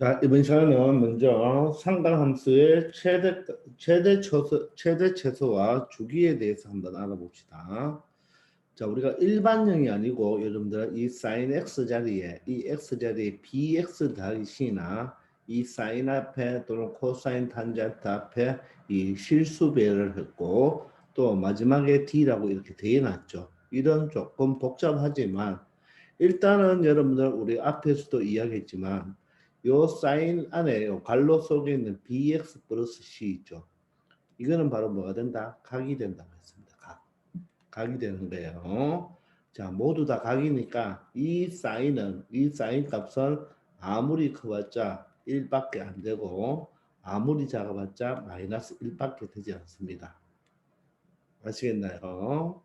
자, 이번 시간은 먼저 상당함수의 최대 최소와 주기에 대해서 한번 알아봅시다. 자, 우리가 일반형이 아니고 여러분들 이 sin x 자리에 이 x 자리에 bx 더하기 c나 이 sin 앞에 또는 코사인 탄젠트 앞에 이 실수배를 했고 또 마지막에 d라고 이렇게 되어놨죠. 이런 조금 복잡하지만 일단은 여러분들 우리 앞에서도 이야기했지만 요 사인 안에 요 괄호 속에 있는 bx 플러스 c 있죠. 이거는 바로 뭐가 된다? 각이 된다고 했습니다. 각이 되는 거예요. 자, 모두 다 각이니까 이 사인 값은 아무리 커봤자 1밖에 안 되고 아무리 작아봤자 마이너스 1밖에 되지 않습니다. 아시겠나요?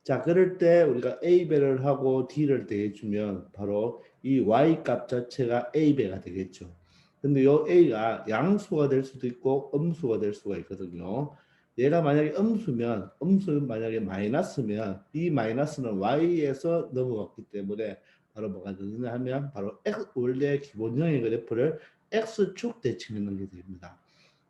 자, 그럴 때 우리가 A배를 하고 D를 대해주면 바로 이 Y 값 자체가 A배가 되겠죠. 근데 요 A가 양수가 될 수도 있고 음수가 될 수가 있거든요. 얘가 만약에 음수 만약에 마이너스면 이 마이너스는 Y에서 넘어갔기 때문에 바로 뭐가 되느냐 하면 바로 X, 원래 기본형의 그래프를 X축 대칭해 놓게 됩니다.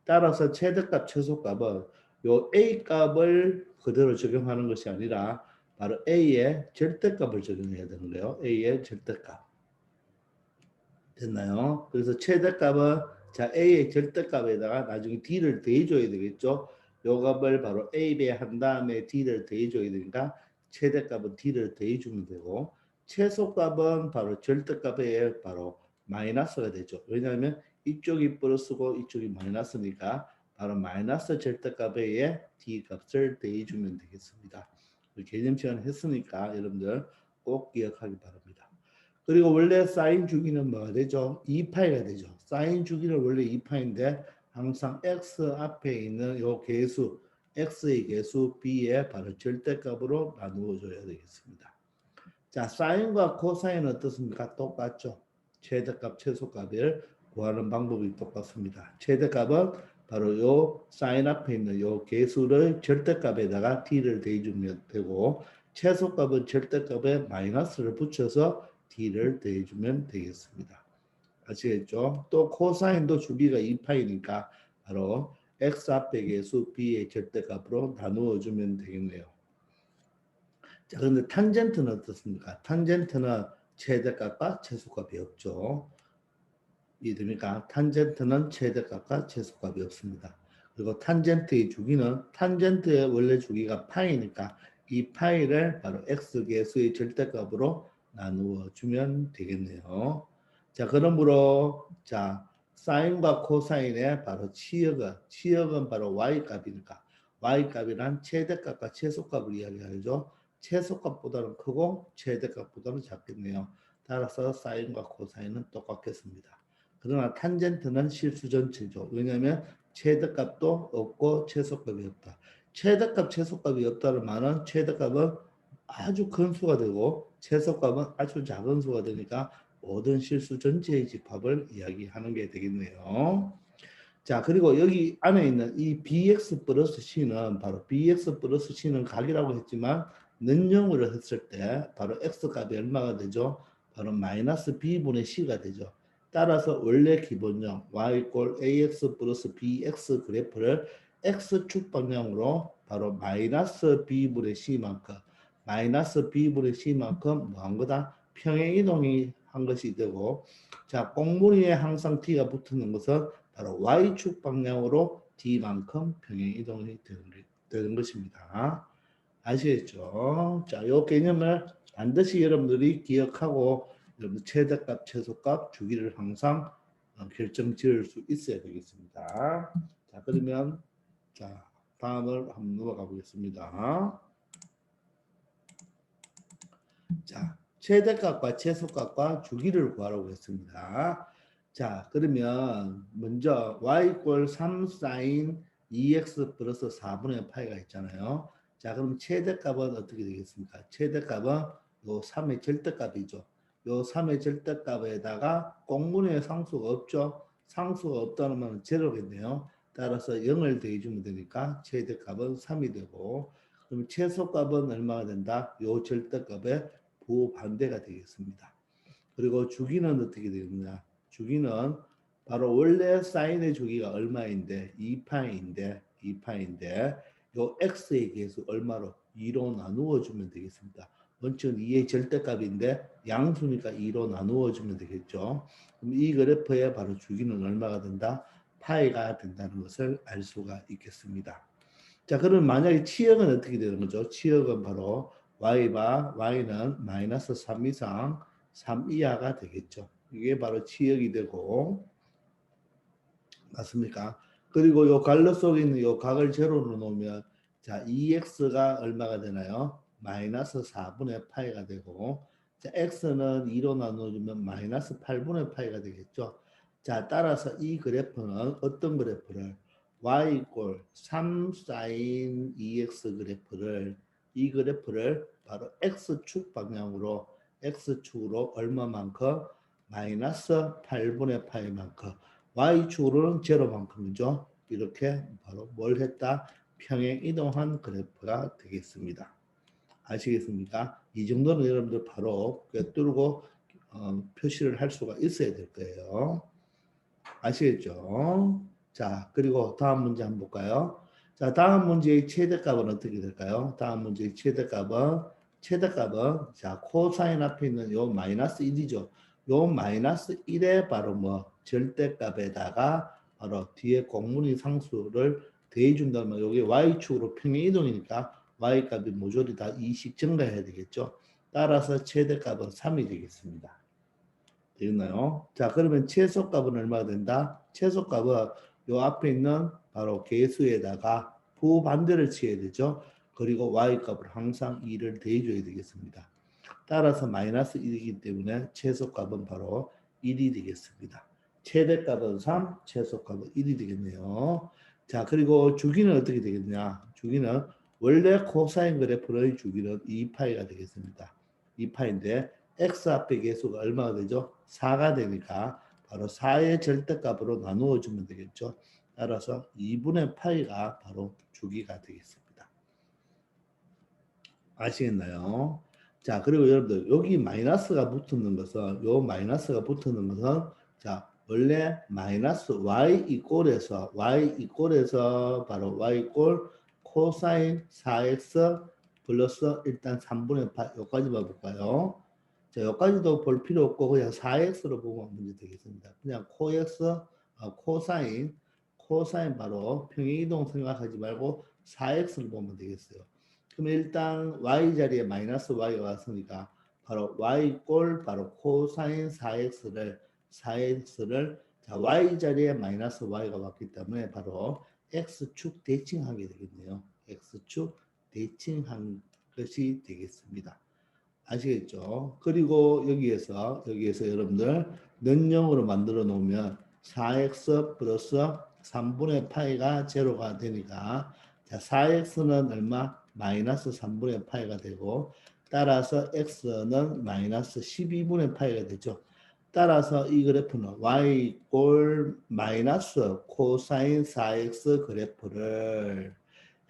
따라서 최대값, 최소값은 요 A 값을 그대로 적용하는 것이 아니라 바로 A의 절대값을 적용해야 되는 거예요. A의 절대값. 됐나요? 그래서 최대값은 자 A의 절대값에다가 나중에 D를 더해줘야 되겠죠. 요 값을 바로 A 배한 다음에 D를 더해줘야 되니까 최대값은 D를 더해주면 되고 최소값은 바로 절대값에 바로 마이너스가 되죠. 왜냐하면 이쪽이 플러스고 이쪽이 마이너스니까 바로 마이너스 절대값에 D 값을 더해주면 되겠습니다. 개념 시간 했으니까 여러분들 꼭 기억하기 바랍니다. 그리고 원래 사인 주기는 뭐가 되죠? 2파이가 되죠. 사인 주기는 원래 2파인데 항상 x 앞에 있는 요 개수, x의 개수 b의 바로 절대값으로 나누어 줘야 되겠습니다. 자, 사인과 코사인은 어떻습니까? 똑같죠. 최대값, 최소값을 구하는 방법이 똑같습니다. 최대값은 바로 요 사인 앞에 있는 요 개수를 절대값에다가 t를 대주면 되고 최소값은 절대값에 마이너스를 붙여서 d를 더해주면 되겠습니다. 아시겠죠? 또 코사인도 주기가 2파이니까 바로 x 앞의 개수 b의 절대값으로 나누어 주면 되겠네요. 자, 그런데 탄젠트는 어떻습니까? 탄젠트는 최대값과 최소값이 없죠. 이해됩니까? 탄젠트는 최대값과 최소값이 없습니다. 그리고 탄젠트의 주기는 탄젠트의 원래 주기가 파이니까 이 파이를 바로 x 개수의 절대값으로 나누어 주면 되겠네요. 자, 그러므로 자 사인과 코사인의 바로 치역은 바로 y 값이니까 y 값이란 최대값과 최소값을 이야기하죠. 최소값보다는 크고 최대값보다는 작겠네요. 따라서 사인과 코사인은 똑같겠습니다. 그러나 탄젠트는 실수 전체죠. 왜냐하면 최대값도 없고 최소값이 없다. 최대값, 최소값이 없다는 말은 최대값은 아주 큰 수가 되고 최소값은 아주 작은 수가 되니까 모든 실수 전체의 집합을 이야기하는 게 되겠네요. 자, 그리고 여기 안에 있는 이 bx 플러스 c는 바로 bx 플러스 c는 각이라고 했지만 는영으로 했을 때 바로 x 값이 얼마가 되죠? 바로 마이너스 b분의 c가 되죠. 따라서 원래 기본형 y 꼴 ax 플러스 bx 그래프를 x축 방향으로 바로 마이너스 b분의 c만큼 뭐 한 거다? 평행 이동이 한 것이 되고 자, 꽁무니에 항상 t가 붙는 것은 바로 y축 방향으로 d만큼 평행 이동이 되는 것입니다. 아시겠죠? 자, 이 개념을 반드시 여러분들이 기억하고 여러분 최대값, 최소값, 주기를 항상 결정 지을 수 있어야 되겠습니다. 자, 그러면 자 다음을 한번 넘어가 보겠습니다. 자, 최대값과 최소값과 주기를 구하라고 했습니다. 자, 그러면 먼저 y 꼴 3 sin 2x 플러스 4분의 파이가 있잖아요. 자, 그럼 최대값은 어떻게 되겠습니까? 최대값은 요 3의 절대값이죠. 요 3의 절대값에다가 공분의 상수가 없죠. 상수가 없다는 말은 제로겠네요. 따라서 0을 더해주면 되니까 최대값은 3이 되고 그럼 최소값은 얼마가 된다? 요 절대값에 부반대가 되겠습니다. 그리고 주기는 어떻게 되느냐? 주기는 바로 원래 사인의 주기가 얼마인데 2파인데 요 x의 계수 얼마로 2로 나누어 주면 되겠습니다. 원칙은 2의 절대값인데 양수니까 2로 나누어 주면 되겠죠. 그럼 이 그래프의 바로 주기는 얼마가 된다? 파이가 된다는 것을 알 수가 있겠습니다. 자, 그러면 만약에 치역은 어떻게 되는 거죠? 치역은 바로 y바 y는 마이너스 3 이상 3 이하가 되겠죠. 이게 바로 치역이 되고 맞습니까? 그리고 요 갈로 속에 있는 요 각을 제로로 놓으면 자 2x가 얼마가 되나요? 마이너스 4분의 파이가 되고 자 x는 2로 나눠주면 마이너스 8분의 파이가 되겠죠. 자 따라서 이 그래프는 어떤 그래프를 y 꼴 3 사인 2x 그래프를 이 그래프를 바로 x축 방향으로 x축으로 얼마만큼 마이너스 8분의 파이만큼 y축으로는 제로만큼이죠. 이렇게 바로 뭘 했다? 평행 이동한 그래프가 되겠습니다. 아시겠습니까? 이 정도는 여러분들 바로 꿰뚫고 표시를 할 수가 있어야 될 거예요. 아시겠죠? 자, 그리고 다음 문제 한번 볼까요? 자, 다음 문제의 최대값은 어떻게 될까요? 다음 문제의 최대값은 자, 코사인 앞에 있는 요 마이너스 1이죠. 요 마이너스 1의 바로 뭐 절대값에다가 바로 뒤에 공문의 상수를 대해준다면 요게 y축으로 평행 이동이니까 y값이 모조리 다 2씩 증가해야 되겠죠. 따라서 최대값은 3이 되겠습니다. 되겠나요? 자, 그러면 최소값은 얼마가 된다? 최소값은 요 앞에 있는 바로 계수에다가 부반대를 취해야 되죠. 그리고 y값을 항상 2를 대줘야 되겠습니다. 따라서 마이너스 1이기 때문에 최소값은 바로 1이 되겠습니다. 최대값은 3, 최소값은 1이 되겠네요. 자, 그리고 주기는 어떻게 되겠냐? 주기는 원래 코사인 그래프의 주기는 2파이가 되겠습니다. 2파인데 x 앞에 계수가 얼마가 되죠? 4가 되니까 바로 4의 절대값으로 나누어 주면 되겠죠. 따라서 2분의 파이가 바로 주기가 되겠습니다. 아시겠나요? 자, 그리고 여러분들 여기 마이너스가 붙는 것은 요 마이너스가 붙는 것은 자, 원래 마이너스 y 이꼴에서 바로 y 이꼴 코사인 4x 플러스 일단 3분의 8 여기까지만 볼까요? 자, 여기까지도 볼 필요 없고 그냥 4x로 보면 문제 되겠습니다. 그냥 코사인 바로 평행이동 생각하지 말고 4x를 보면 되겠어요. 그럼 일단 y 자리에 마이너스 y가 왔으니까 바로 y 꼴 바로 코사인 4x를 자, y 자리에 마이너스 y가 왔기 때문에 바로 x축 대칭하게 되겠네요. x축 대칭한 것이 되겠습니다. 아시겠죠? 그리고 여기에서 여러분들 는영으로 만들어 놓으면 4x 플러스 3분의 파이가 제로가 되니까 자 4x는 얼마? 마이너스 3분의 파이가 되고 따라서 x는 마이너스 12분의 파이가 되죠. 따라서 이 그래프는 y 꼴 마이너스 코사인 4x 그래프를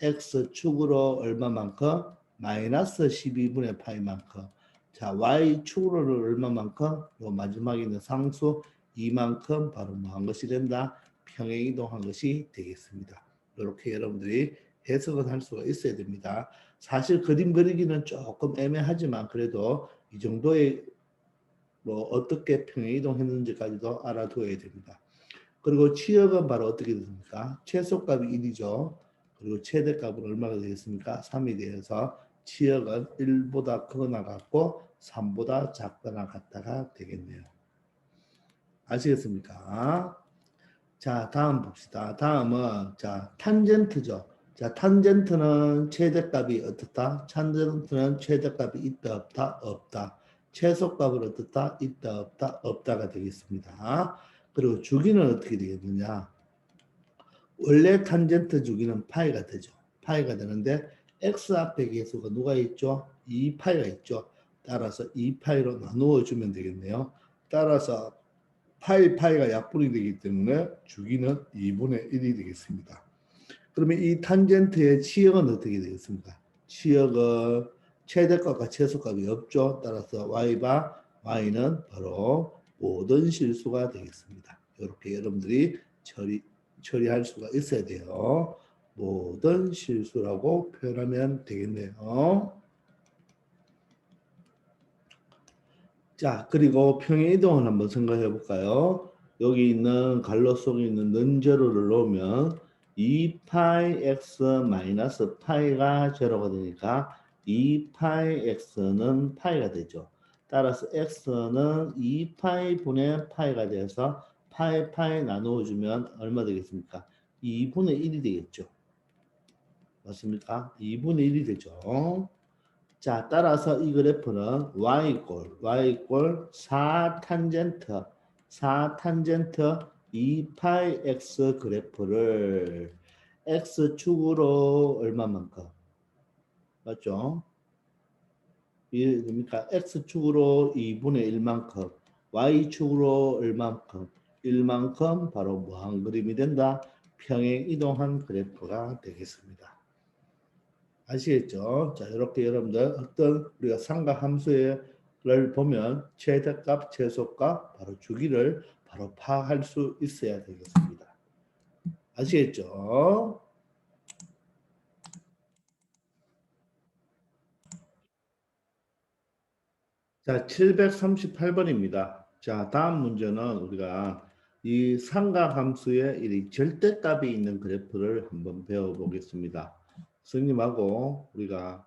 x축으로 얼마만큼? 마이너스 12분의 파이만큼. 자, y축으로는 얼마만큼? 요 마지막에 있는 상수 2만큼 바로 뭐 한 것이 된다? 평행 이동한 것이 되겠습니다. 이렇게 여러분들이 해석을 할 수가 있어야 됩니다. 사실 그림 그리기는 조금 애매하지만 그래도 이 정도의 뭐 어떻게 평행 이동했는지까지도 알아둬야 됩니다. 그리고 치역은 바로 어떻게 됩니까? 최소값이 1이죠. 그리고 최대값은 얼마가 되겠습니까? 3이 되어서 치역은 1보다 크거나 같고 3보다 작거나 같다가 되겠네요. 아시겠습니까? 자, 다음 봅시다. 다음은 자, 탄젠트죠. 자, 탄젠트는 최대값이 어떻다? 탄젠트는 최대값이 있다, 없다, 없다. 최소값은 어떻다? 있다, 없다, 없다가 되겠습니다. 그리고 주기는 어떻게 되겠느냐? 원래 탄젠트 주기는 파이가 되죠. 파이가 되는데 x 앞에 계수가 누가 있죠? 2파이가 있죠. 따라서 2파이로 나누어 주면 되겠네요. 따라서 파이가 약분이 되기 때문에 주기는 2분의 1이 되겠습니다. 그러면 이 탄젠트의 치역은 어떻게 되겠습니까? 치역은 최대값과 최소값이 없죠. 따라서 y는 바로 모든 실수가 되겠습니다. 이렇게 여러분들이 처리할 수가 있어야 돼요. 모든 실수라고 표현하면 되겠네요. 자, 그리고 평행 이동을 한번 생각해 볼까요? 여기 있는 갈로 속에 있는 non-zero를 놓으면 2파이 x 마이너스 파이가 제로가 되니까 2파이 x는 파이가 되죠. 따라서 x는 2파이 분의 파이가 돼서 파이 나누어주면 얼마 되겠습니까? 2분의 1이 되겠죠. 맞습니까? 2분의 1이 되죠. 자, 따라서 이 그래프는 y 꼴 4탄젠트 2파이 x 그래프를 x축으로 얼마만큼 맞죠? 그러니까 x축으로 2분의 1만큼 y축으로 얼만큼 1만큼 바로 뭐한 그림이 된다? 평행 이동한 그래프가 되겠습니다. 아시겠죠? 자, 이렇게 여러분들 어떤 우리가 삼각함수를 보면 최대값, 최소값, 바로 주기를 바로 파악할 수 있어야 되겠습니다. 아시겠죠? 자, 738번입니다. 자, 다음 문제는 우리가 이 삼각함수의 이 절대값이 있는 그래프를 한번 배워보겠습니다. 선생님하고 우리가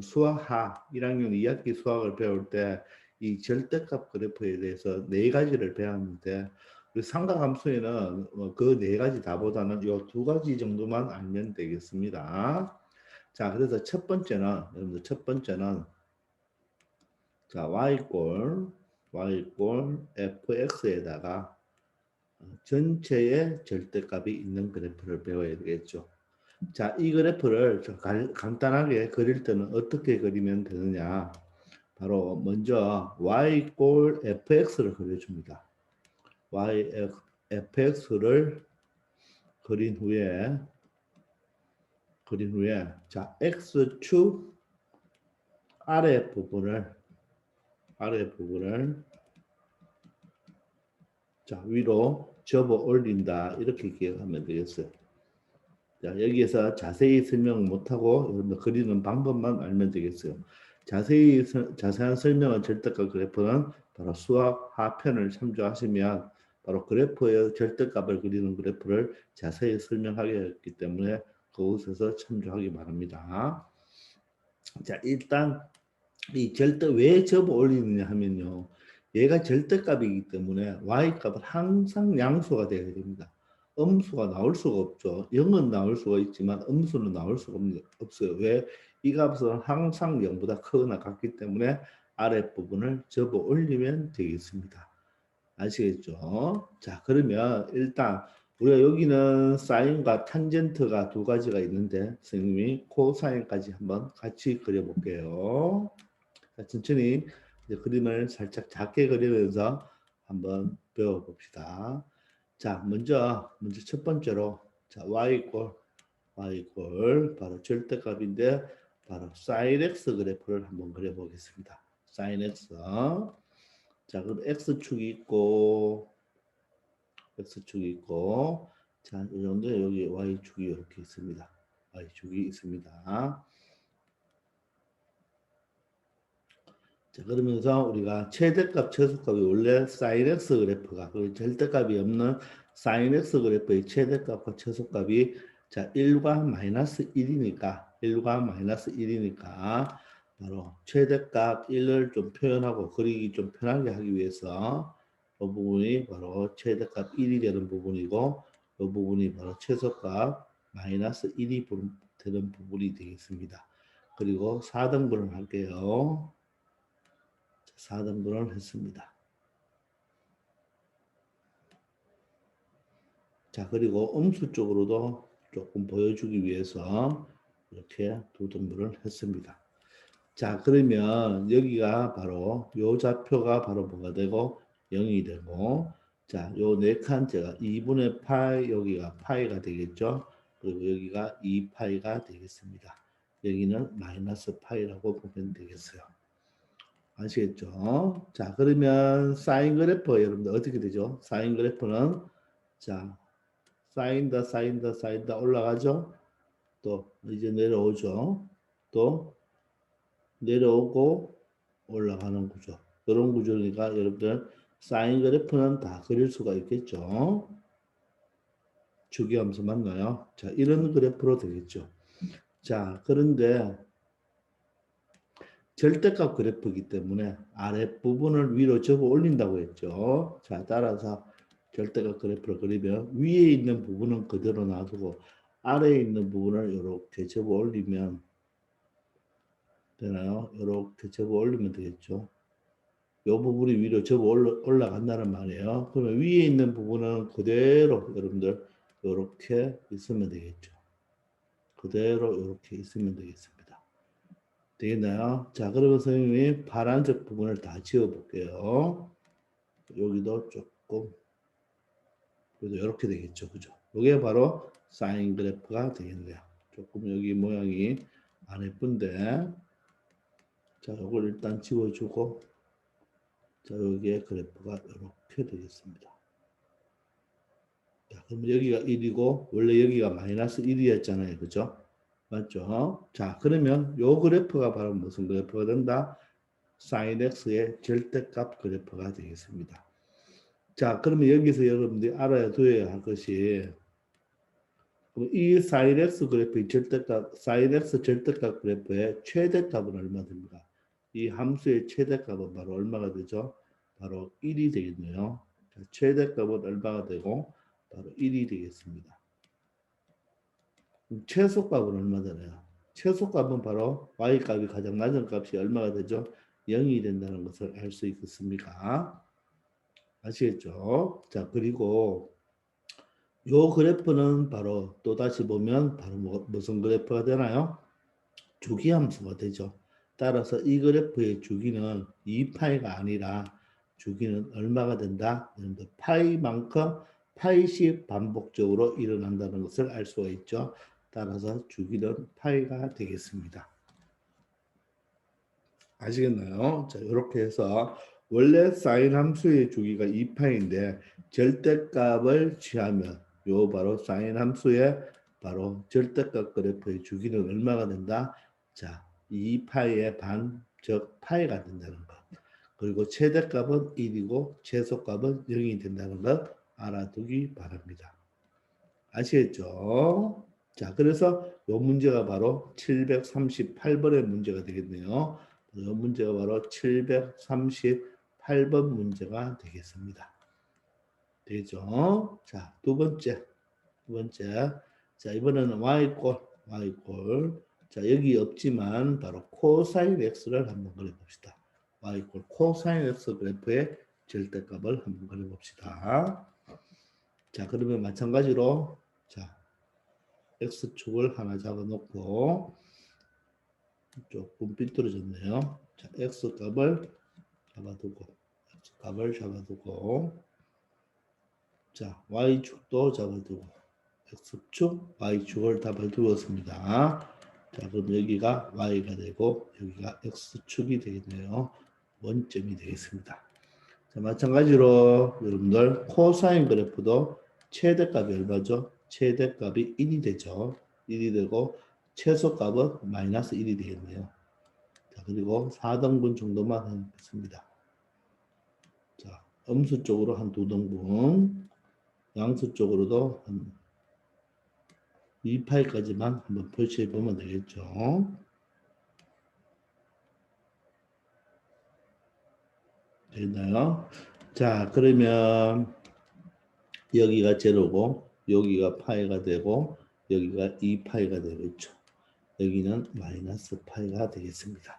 수학하 1학년 2학기 수학을 배울 때 이 절대값 그래프에 대해서 네 가지를 배웠는데 우리 삼각함수에는 그 네 가지 다보다는 이 두 가지 정도만 알면 되겠습니다. 자, 그래서 첫 번째는 여러분들 첫 번째는 자, y꼴 fx에다가 전체의 절대값이 있는 그래프를 배워야 되겠죠. 자, 이 그래프를 간단하게 그릴 때는 어떻게 그리면 되느냐. 바로 먼저 y꼴 fx를 그려줍니다. fx를 그린 후에 자, x축 아래 부분을 자, 위로 접어 올린다. 이렇게 기억하면 되겠어요. 자, 여기에서 자세히 설명 못하고 여러분들 그리는 방법만 알면 되겠어요. 자세한 설명은 절대값 그래프는 바로 수학 하편을 참조하시면 바로 그래프의 절대값을 그리는 그래프를 자세히 설명하게 했기 때문에 그곳에서 참조하기 바랍니다. 자, 일단 이 절대 왜 접어 올리느냐 하면요. 얘가 절대값이기 때문에 y값은 항상 양수가 되어야 됩니다. 음수가 나올 수가 없죠. 0은 나올 수가 있지만 음수는 나올 수가 없어요. 왜? 이 값은 항상 0보다 크거나 같기 때문에 아랫부분을 접어 올리면 되겠습니다. 아시겠죠? 자, 그러면 일단 우리가 여기는 사인과 탄젠트가 두 가지가 있는데 선생님이 코사인까지 한번 같이 그려볼게요. 자, 천천히 이제 그림을 살짝 작게 그리면서 한번 배워봅시다. 자, 먼저 첫 번째로 자, y 꼴 바로 절대값인데 바로 sin x 그래프를 한번 그려보겠습니다. sin x 자, 그럼 x축이 있고 자, 이 정도 여기 y축이 이렇게 있습니다. y축이 있습니다. 자, 그러면서 우리가 최대값, 최소값이 원래 sin x 그래프가 그 절대값이 없는 sin x 그래프의 최대값과 최소값이 자, 1과 마이너스 1이니까 바로 최대값 1을 좀 표현하고 그리기 좀 편하게 하기 위해서 이 부분이 바로 최대값 1이 되는 부분이고 이 부분이 바로 최소값 마이너스 1이 되는 부분이 되겠습니다. 그리고 4등분을 할게요. 4등분을 했습니다. 자, 그리고 음수 쪽으로도 조금 보여주기 위해서 이렇게 두 등분을 했습니다. 자, 그러면 여기가 바로 요 좌표가 바로 뭐가 되고 0이 되고 자, 요 네 칸째가 2분의 파이 여기가 파이가 되겠죠. 그리고 여기가 2파이가 되겠습니다. 여기는 마이너스 파이라고 보면 되겠어요. 아시겠죠? 자, 그러면 사인 그래프 여러분들 어떻게 되죠? 사인 그래프는 자, 쌓인다, 쌓인다, 쌓인다 올라가죠? 또 이제 내려오죠? 또 내려오고 올라가는 구조. 이런 구조니까 여러분들 사인 그래프는 다 그릴 수가 있겠죠? 주기함수 맞나요? 자, 이런 그래프로 되겠죠. 자, 그런데 절대값 그래프이기 때문에 아랫부분을 위로 접어 올린다고 했죠. 자, 따라서 절대값 그래프를 그리면 위에 있는 부분은 그대로 놔두고 아래에 있는 부분을 이렇게 접어 올리면 되나요? 이렇게 접어 올리면 되겠죠. 이 부분이 위로 접어 올라간다는 말이에요. 그러면 위에 있는 부분은 그대로 여러분들 이렇게 있으면 되겠죠. 그대로 이렇게 있으면 되겠습니다. 되겠나요? 자, 그러면 선생님이 파란색 부분을 다 지워볼게요. 여기도 조금, 그래도 이렇게 되겠죠. 그죠? 이게 바로 사인 그래프가 되겠네요. 조금 여기 모양이 안 예쁜데, 자, 이걸 일단 지워주고, 자, 여기에 그래프가 이렇게 되겠습니다. 자, 그럼 여기가 1이고, 원래 여기가 마이너스 1이었잖아요. 그죠? 맞죠? 자, 그러면 요 그래프가 바로 무슨 그래프가 된다? sin x의 절대값 그래프가 되겠습니다. 자, 그러면 여기서 여러분들이 알아야 둬야 할 것이 이 sin x 그래프의 절대값, sin x 절대값 그래프의 최대값은 얼마 됩니까? 이 함수의 최대값은 바로 얼마가 되죠? 바로 1이 되겠네요. 자, 최대값은 얼마가 되고 바로 1이 되겠습니다. 최소값은 얼마 되나요? 최소값은 바로 y값이 가장 낮은 값이 얼마가 되죠? 0이 된다는 것을 알 수 있겠습니까? 아시겠죠? 자, 그리고 요 그래프는 바로 또 다시 보면 바로 무슨 그래프가 되나요? 주기함수가 되죠. 따라서 이 그래프의 주기는 2파이가 아니라 주기는 얼마가 된다? 파이만큼 파이씩 반복적으로 일어난다는 것을 알 수가 있죠. 따라서 주기는 파이가 되겠습니다. 아시겠나요? 자, 이렇게 해서 원래 사인 함수의 주기가 2파인데 절대값을 취하면 요 바로 사인 함수의 바로 절대값 그래프의 주기는 얼마가 된다? 자, 2파이의 반, 즉 파이가 된다는 것. 그리고 최대값은 1이고 최소값은 0이 된다는 것 알아두기 바랍니다. 아시겠죠? 자, 그래서 이 문제가 바로 738번의 문제가 되겠네요. 이 문제가 바로 738번 문제가 되겠습니다. 되죠? 자, 두 번째. 자, 이번에는 y꼴. 자, 여기 없지만 바로 코사인 x를 한번 그려봅시다. y꼴 코사인 x 그래프의 절대값을 한번 그려봅시다. 자, 그러면 마찬가지로 자, x축을 하나 잡아놓고 조금 삐뚤어졌네요. 자, x값을 잡아두고 자, y축도 잡아두고 x축, y축을 잡아두었습니다. 자, 그럼 여기가 y가 되고 여기가 x축이 되겠네요. 원점이 되겠습니다. 자, 마찬가지로 여러분들 코사인 그래프도 최대값이 얼마죠? 최대값이 1이 되죠. 1이 되고 최소값은 마이너스 1이 되겠네요. 자, 그리고 4등분 정도만 하겠습니다. 자, 음수 쪽으로 한 2등분, 양수 쪽으로도 한 2파이까지만 한번 표시해 보면 되겠죠. 됐나요? 자, 그러면 여기가 제로고 여기가 파이가 되고 여기가 2파이가 되겠죠. 여기는 마이너스 파이가 되겠습니다.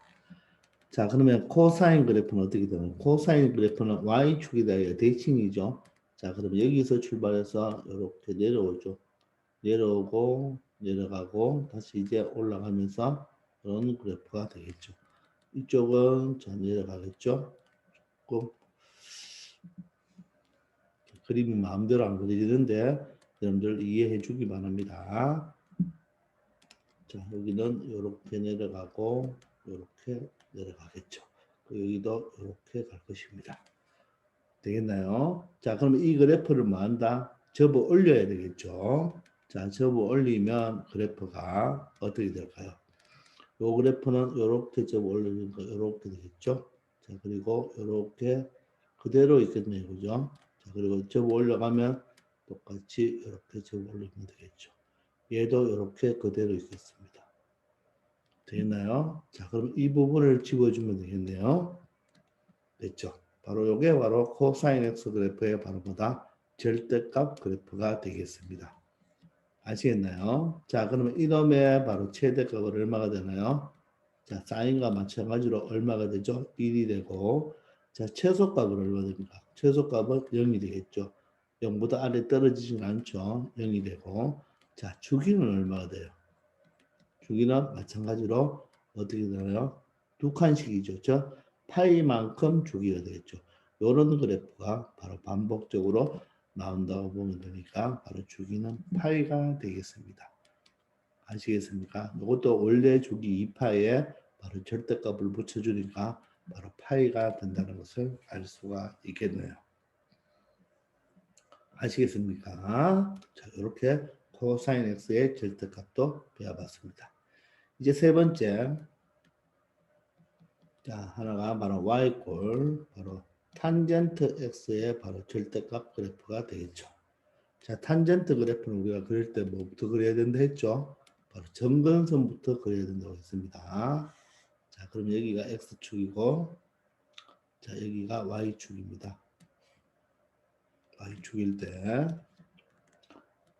자, 그러면 코사인 그래프는 어떻게 되나요? 코사인 그래프는 y축에 대하여 대칭이죠. 자, 그러면 여기서 출발해서 이렇게 내려오죠. 내려오고 내려가고 다시 이제 올라가면서 그런 그래프가 되겠죠. 이쪽은 자 내려가겠죠. 조금 그림이 마음대로 안 그려지는데 여러분들 이해해 주기 바랍니다. 자, 여기는 이렇게 내려가고 이렇게 내려가겠죠. 여기도 이렇게 갈 것입니다. 되겠나요? 자, 그러면 이 그래프를 뭐 한다? 접어 올려야 되겠죠. 자, 접어 올리면 그래프가 어떻게 될까요? 요 그래프는 이렇게 접어 올리니까 이렇게 되겠죠. 자, 그리고 이렇게 그대로 있겠네요. 그죠? 자, 그리고 접어 올려가면 똑같이 이렇게 접어 올리면 되겠죠. 얘도 이렇게 그대로 있겠습니다. 되겠나요? 자, 그럼 이 부분을 집어주면 되겠네요. 됐죠? 바로 요게 바로 코사인 X 그래프의 바로 뭐다? 절대값 그래프가 되겠습니다. 아시겠나요? 자, 그러면 이놈의 바로 최대값은 얼마가 되나요? 자, 사인과 마찬가지로 얼마가 되죠? 1이 되고, 자, 최소값은 얼마 됩니까? 최소값은 0이 되겠죠. 0보다 아래 떨어지진 않죠. 0이 되고, 자, 주기는 얼마가 돼요? 주기는 마찬가지로 어떻게 되나요? 두 칸씩이죠. 저 파이만큼 주기가 되겠죠. 이런 그래프가 바로 반복적으로 나온다고 보면 되니까 바로 주기는 파이가 되겠습니다. 아시겠습니까? 이것도 원래 주기 2파에 바로 절대값을 붙여주니까 바로 파이가 된다는 것을 알 수가 있겠네요. 아시겠습니까? 자, 이렇게 코사인 x의 절대값도 배워봤습니다. 이제 세 번째, 자, 하나가 바로 y꼴 바로 탄젠트 x의 바로 절대값 그래프가 되겠죠. 자, 탄젠트 그래프는 우리가 그릴 때 뭐부터 그려야 된다 했죠? 바로 점근선부터 그려야 된다고 했습니다. 자, 그럼 여기가 x축이고, 자, 여기가 y축입니다. y축일 때,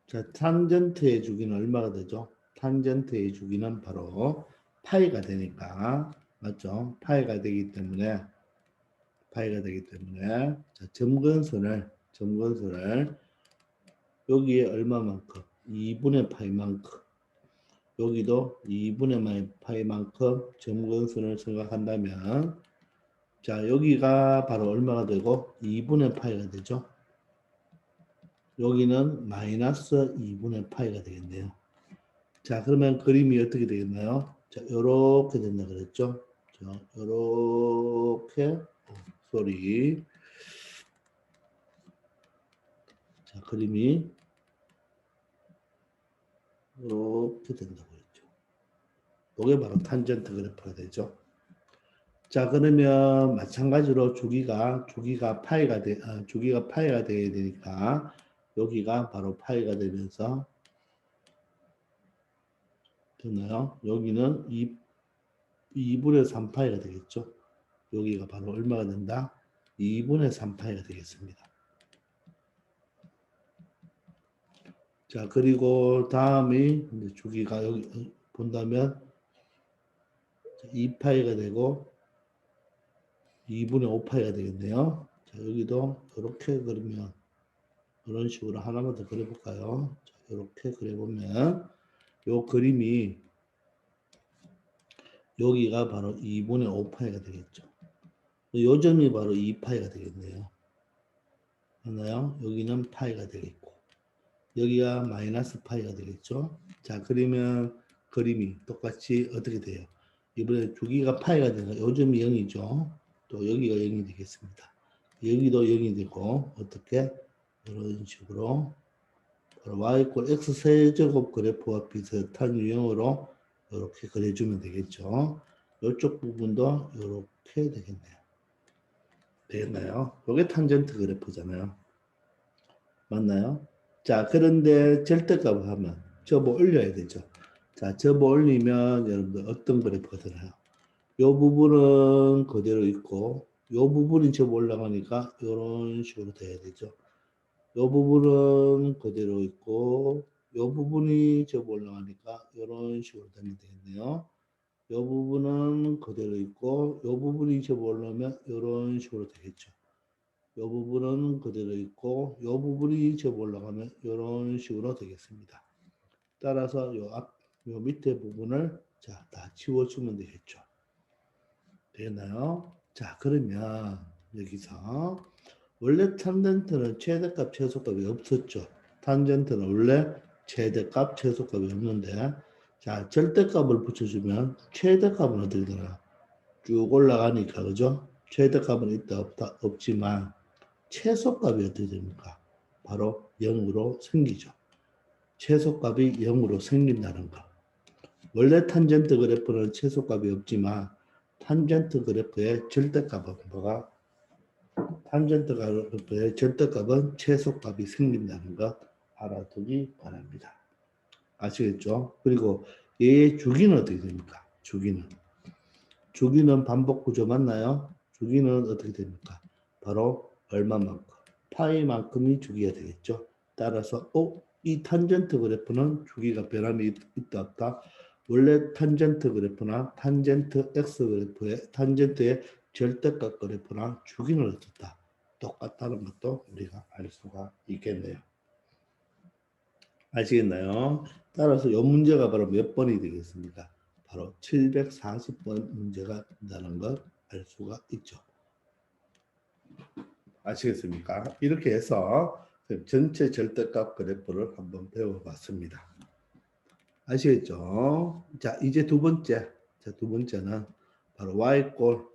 자, 탄젠트의 주기는 얼마가 되죠? 탄젠트의 주기는 바로 파이가 되니까, 맞죠? 파이가 되기 때문에 자, 점근선을 여기에 얼마만큼? 2분의 파이만큼, 여기도 2분의 파이만큼 점근선을 생각한다면, 자, 여기가 바로 얼마가 되고 2분의 파이가 되죠. 여기는 마이너스 2분의 파이가 되겠네요. 자, 그러면 그림이 어떻게 되겠나요? 자, 요렇게 된다 그랬죠. 자, 요렇게 소리. 자, 그림이 이렇게 된다고 했죠. 이게 바로 탄젠트 그래프가 되죠. 자, 그러면 마찬가지로 주기가 파이가 돼야 되니까 여기가 바로 파이가 되면서 되나요? 여기는 2분의 3파이가 되겠죠. 여기가 바로 얼마가 된다? 2분의 3파이가 되겠습니다. 자, 그리고 다음이 주기가 여기 본다면 2파이가 되고 2분의 5파이가 되겠네요. 자, 여기도 이렇게 그리면 이런 식으로 하나만 더 그려볼까요? 자, 이렇게 그려보면 요 그림이 여기가 바로 2분의 5파이가 되겠죠. 요 점이 바로 2파이가 되겠네요. 맞나요? 여기는 파이가 되겠고 여기가 마이너스 파이가 되겠죠. 자, 그러면 그림이 똑같이 어떻게 돼요? 이번에 주기가 파이가 되니까 요 점이 0이죠. 또 여기가 0이 되겠습니다. 여기도 0이 되고 어떻게? 이런 식으로 y = x 세제곱 그래프와 비슷한 유형으로 이렇게 그려주면 되겠죠. 이쪽 부분도 이렇게 되겠네요. 되겠나요? 이게 탄젠트 그래프잖아요. 맞나요? 자, 그런데 절대값을 하면 접어 올려야 되죠. 자, 접어 올리면 여러분들 어떤 그래프가 되나요? 이 부분은 그대로 있고 이 부분이 접어 올라가니까 이런 식으로 돼야 되죠. 이 부분은 그대로 있고 이 부분이 접어 올라가니까 이런 식으로 되면 되겠네요. 이 부분은 그대로 있고 이 부분이 접어 올라오면 이런 식으로 되겠죠. 이 부분은 그대로 있고 이 부분이 접어 올라가면 이런 식으로 되겠습니다. 따라서 요 밑에 부분을 자, 다 치워주면 되겠죠. 되나요? 자, 그러면 여기서 원래 탄젠트는 최대값, 최소값이 없었죠. 탄젠트는 원래 최대값, 최소값이 없는데 자, 절대값을 붙여주면 최대값은 어떻게 되나? 쭉 올라가니까 그죠? 최대값은 있다 없다 없지만 최소값이 어떻게 됩니까? 바로 0으로 생기죠. 최소값이 0으로 생긴다는 거. 원래 탄젠트 그래프는 최소값이 없지만 탄젠트 그래프의 절대값은 뭐가? 탄젠트 그래프의 절대값은 최소값이 생긴다는 거 알아두기 바랍니다. 아시겠죠? 그리고 얘의 주기는 어떻게 됩니까? 주기는 반복 구조 맞나요? 주기는 어떻게 됩니까? 바로 얼마만큼? 파이만큼이 주기가 되겠죠. 따라서 이 탄젠트 그래프는 주기가 변함이 있다 없다. 원래 탄젠트 그래프나 탄젠트 x 그래프의 탄젠트의 절대값 그래프나 주기는 어떻다. 똑같다는 것도 우리가 알 수가 있겠네요. 아시겠나요? 따라서 이 문제가 바로 몇 번이 되겠습니까? 바로 740번 문제가 된다는 걸 알 수가 있죠. 아시겠습니까? 이렇게 해서 전체 절대값 그래프를 한번 배워봤습니다. 아시겠죠? 자, 이제 두 번째. 자, 두 번째는 바로 y꼴.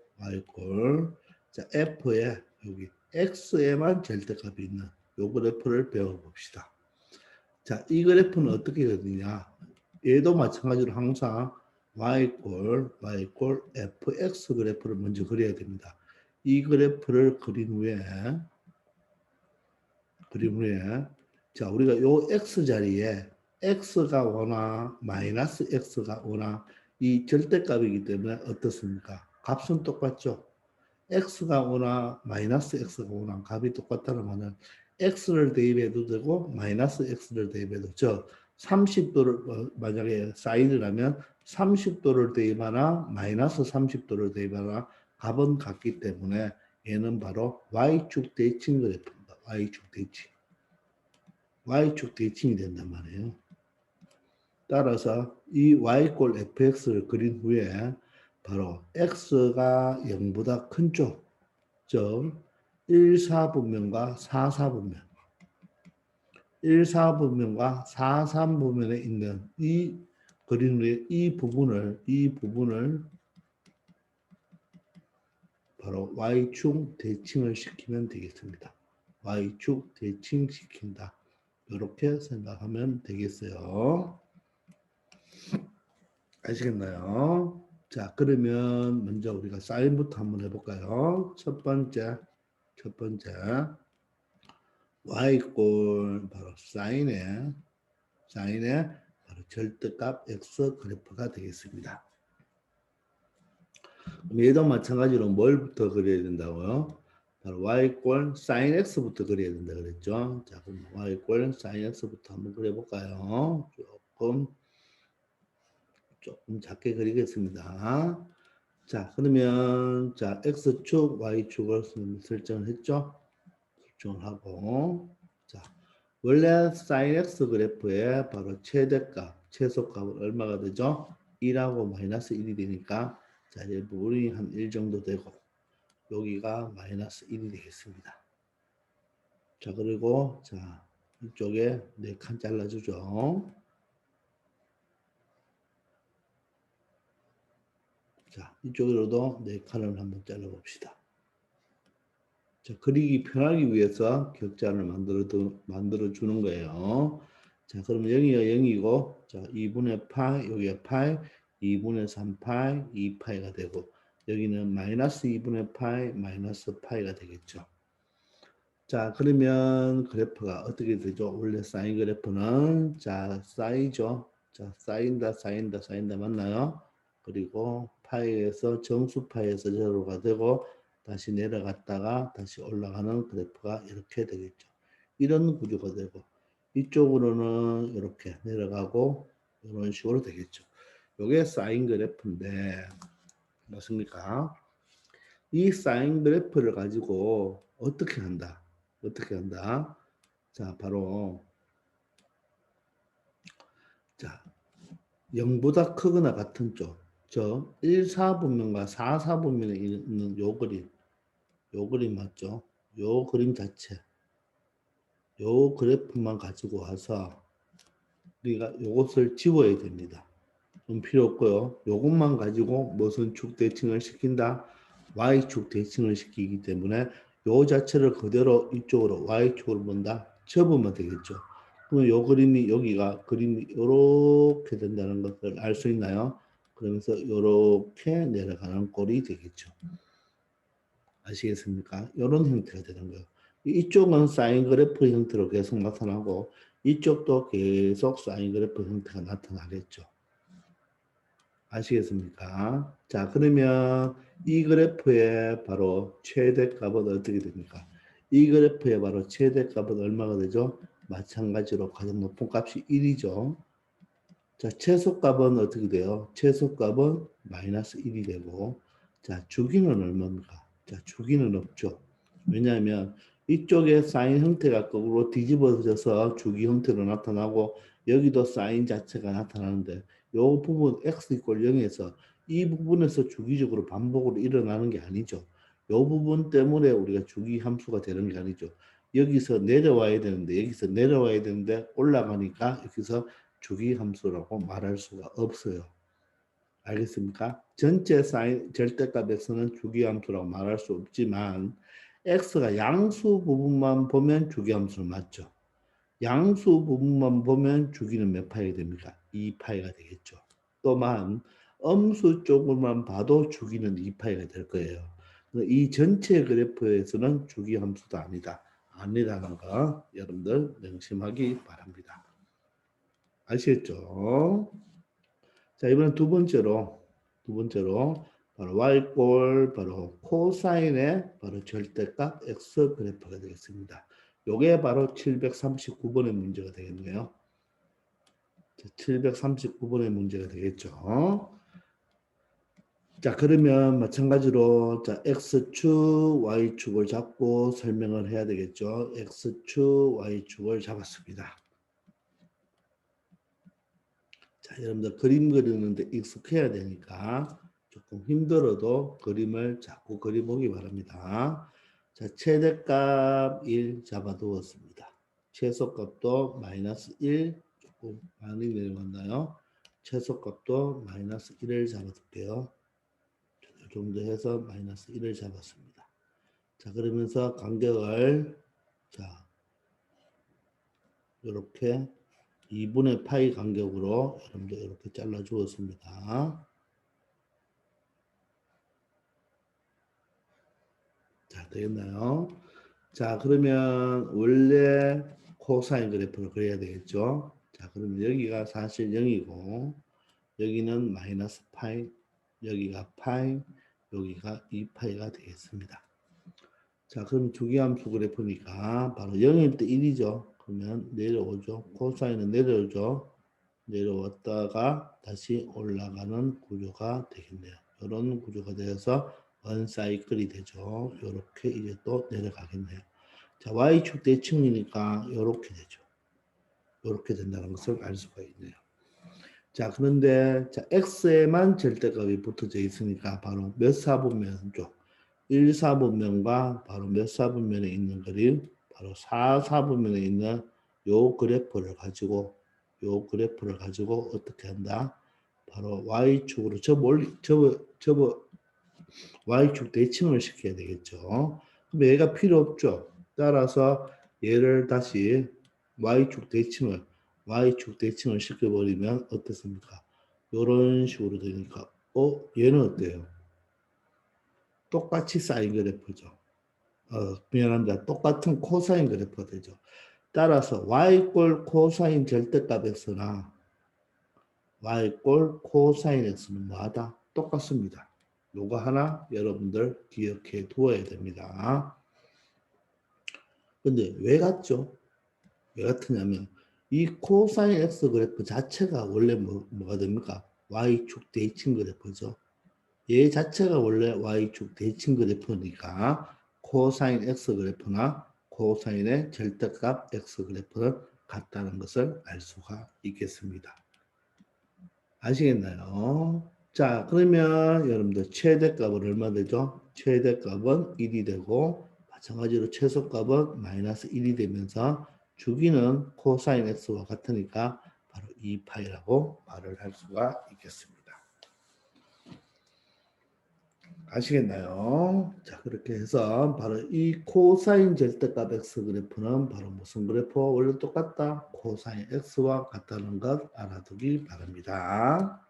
자, f에 여기 x에만 절대값이 있는 요 그래프를 배워봅시다. 자, 이 그래프는 어떻게 되느냐? 얘도 마찬가지로 항상 y꼴 fx 그래프를 먼저 그려야 됩니다. 이 그래프를 그린 후에 자, 우리가 요 x 자리에 x가 오나 마이너스 x가 오나 이 절대값이기 때문에 어떻습니까? 값은 똑같죠. x가 오나 마이너스 x가 오나 값이 똑같다는 말은 x를 대입해도 되고 마이너스 x를 대입해도 저 30도를 만약에 사인을 하면 30도를 대입하나 마이너스 30도를 대입하나 값은 같기 때문에 얘는 바로 y축 대칭 그래프입니다. y축 대칭이 된단 말이에요. 따라서 이 y꼴 fx를 그린 후에 바로 x가 0보다 큰 쪽, 즉 1사분면과 4사분면, 1사분면과 4사분면에 있는 이 그린 후에 이 부분을 바로 y축 대칭을 시키면 되겠습니다. y축 대칭 시킨다. 이렇게 생각하면 되겠어요. 아시겠나요? 자, 그러면 먼저 우리가 사인부터 한번 해볼까요? 첫 번째 y꼴 바로 사인의 바로 절대값 x 그래프가 되겠습니다. 얘도 마찬가지로 뭘부터 그려야 된다고요? 바로 y꼴 sin x부터 그려야 된다 그랬죠? 자, 그럼 y꼴 sin x부터 한번 그려볼까요? 조금 작게 그리겠습니다. 자, 그러면 자 x축, y축을 설정을 했죠? 설정을 하고 자, 원래 sin x 그래프의 바로 최대값, 최소값은 얼마가 되죠? 1하고 마이너스 1이 되니까 자, 이 부분이 한 1 정도 되고 여기가 마이너스 1이 되겠습니다. 자, 그리고 자, 이쪽에 4칸 잘라주죠. 자, 이쪽으로도 4칸을 한번 잘라봅시다. 자, 그리기 편하기 위해서 격자를 만들어 주는 거예요. 자, 그러면 0이가 0이고, 자, 2분의 파이, 여기가 파이, 2분의 3파이, 2파이가 되고, 여기는 마이너스 2분의 파이, 마이너스 파이가 되겠죠. 자, 그러면 그래프가 어떻게 되죠? 원래 사인 그래프는, 자, 쌓이죠. 자, 쌓인다 맞나요? 그리고 파이에서 정수 파이에서 제로가 되고, 다시 내려갔다가 다시 올라가는 그래프가 이렇게 되겠죠. 이런 구조가 되고 이쪽으로는 이렇게 내려가고 이런 식으로 되겠죠. 이게 사인 그래프인데 맞습니까? 이 사인 그래프를 가지고 어떻게 한다? 자, 바로 자 0보다 크거나 같은 쪽, 저 1사분면과 4사분면에 있는 요 그림 맞죠? 요 그림 자체, 요 그래프만 가지고 와서 우리가 요것을 지워야 됩니다. 필요 없고요. 요것만 가지고 무슨 축 대칭을 시킨다? Y축 대칭을 시키기 때문에 요 자체를 그대로 이쪽으로 Y축으로 본다? 접으면 되겠죠. 그러면 요 그림이 여기가 그림이 이렇게 된다는 것을 알 수 있나요? 그러면서 이렇게 내려가는 꼴이 되겠죠. 아시겠습니까? 이런 형태가 되는 거예요. 이쪽은 사인 그래프 형태로 계속 나타나고 이쪽도 계속 사인 그래프 형태가 나타나겠죠. 아시겠습니까? 자, 그러면 이 그래프의 바로 최대값은 어떻게 됩니까? 이 그래프의 바로 최대값은 얼마가 되죠? 마찬가지로 가장 높은 값이 1이죠. 자, 최소값은 어떻게 돼요? 최소값은 마이너스 1이 되고, 자, 주기는 얼마입니까? 자, 주기는 없죠. 왜냐하면 이쪽에 사인 형태가 거꾸로 뒤집어져서 주기 형태로 나타나고, 여기도 사인 자체가 나타나는데, 이 부분 x 이퀄 0에서 이 부분에서 주기적으로 반복으로 일어나는 게 아니죠. 이 부분 때문에 우리가 주기 함수가 되는 게 아니죠. 여기서 내려와야 되는데, 여기서 내려와야 되는데, 올라가니까 여기서 주기 함수라고 말할 수가 없어요. 알겠습니까? 전체 사인 절대값에서는 주기 함수라고 말할 수 없지만 x가 양수 부분만 보면 주기 함수는 맞죠. 양수 부분만 보면 주기는 몇 파이가 됩니까? 2파이가 되겠죠. 또한 음수 쪽만 봐도 주기는 2파이가 될 거예요. 이 전체 그래프에서는 주기 함수도 아니라는 거 여러분들 명심하기 바랍니다. 아시겠죠? 자, 이번엔 두 번째로 바로 y꼴 바로 코사인의 바로 절대값 x 그래프가 되겠습니다. 요게 바로 739번의 문제가 되겠네요. 739번의 문제가 되겠죠. 자, 그러면 마찬가지로 자, x축, y축을 잡고 설명을 해야 되겠죠. x축, y축을 잡았습니다. 자, 여러분들 그림 그리는데 익숙해야 되니까 조금 힘들어도 그림을 자꾸 그려보기 바랍니다. 자, 최대값 1 잡아두었습니다. 최소값도 마이너스 1 조금 많이 내려갔나요? 최소값도 마이너스 1을 잡아둘게요. 이 정도 해서 마이너스 1을 잡았습니다. 자, 그러면서 간격을 자, 이렇게 2분의 파이 간격으로 여러분들 이렇게 잘라 주었습니다. 자, 되겠나요? 자, 그러면 원래 코사인 그래프를 그려야 되겠죠? 자, 그러면 여기가 사실 0이고 여기는 마이너스 파이, 여기가 파이, 여기가 2파이가 되겠습니다. 자, 그럼 주기함수 그래프니까 바로 0일 때 1이죠. 그러면 내려오죠. 코사인은 내려오죠. 내려왔다가 다시 올라가는 구조가 되겠네요. 이런 구조가 되어서 원사이클이 되죠. 이렇게 이제 또 내려가겠네요. 자, y축 대칭이니까 이렇게 되죠. 이렇게 된다는 것을 알 수가 있네요. 자, 그런데 자, x에만 절대값이 붙어져 있으니까 바로 몇 사분면 쪽 1사분면과 바로 몇 사분면에 있는 그림 바로 4사분면에 있는 요 그래프를 가지고 어떻게 한다? 바로 y축으로 접어 y축 대칭을 시켜야 되겠죠. 그럼 얘가 필요 없죠. 따라서 얘를 다시 y축 대칭을 시켜버리면 어떻습니까? 이런 식으로 되니까 얘는 어때요? 똑같이 사인 그래프죠. 미안합니다. 똑같은 코사인 그래프가 되죠. 따라서 y꼴 코사인 절대값에서나 y꼴 코사인 x는 뭐하다? 똑같습니다. 요거 하나 여러분들 기억해 두어야 됩니다. 근데 왜 같죠? 왜 같으냐면 이 코사인 x 그래프 자체가 원래 뭐가 됩니까? y축 대칭 그래프죠. 얘 자체가 원래 y축 대칭 그래프니까 코사인 x 그래프나 코사인의 절대값 x 그래프는 같다는 것을 알 수가 있겠습니다. 아시겠나요? 자, 그러면 여러분들 최대값은 얼마 되죠? 최대값은 1이 되고 마찬가지로 최소값은 마이너스 1이 되면서 주기는 코사인 x와 같으니까 바로 2파이라고 말을 할 수가 있겠습니다. 아시겠나요? 자, 그렇게 해서 바로 이 코사인 절대값 x 그래프는 바로 무슨 그래프와 원래 똑같다? 코사인 x와 같다는 것 알아두기 바랍니다.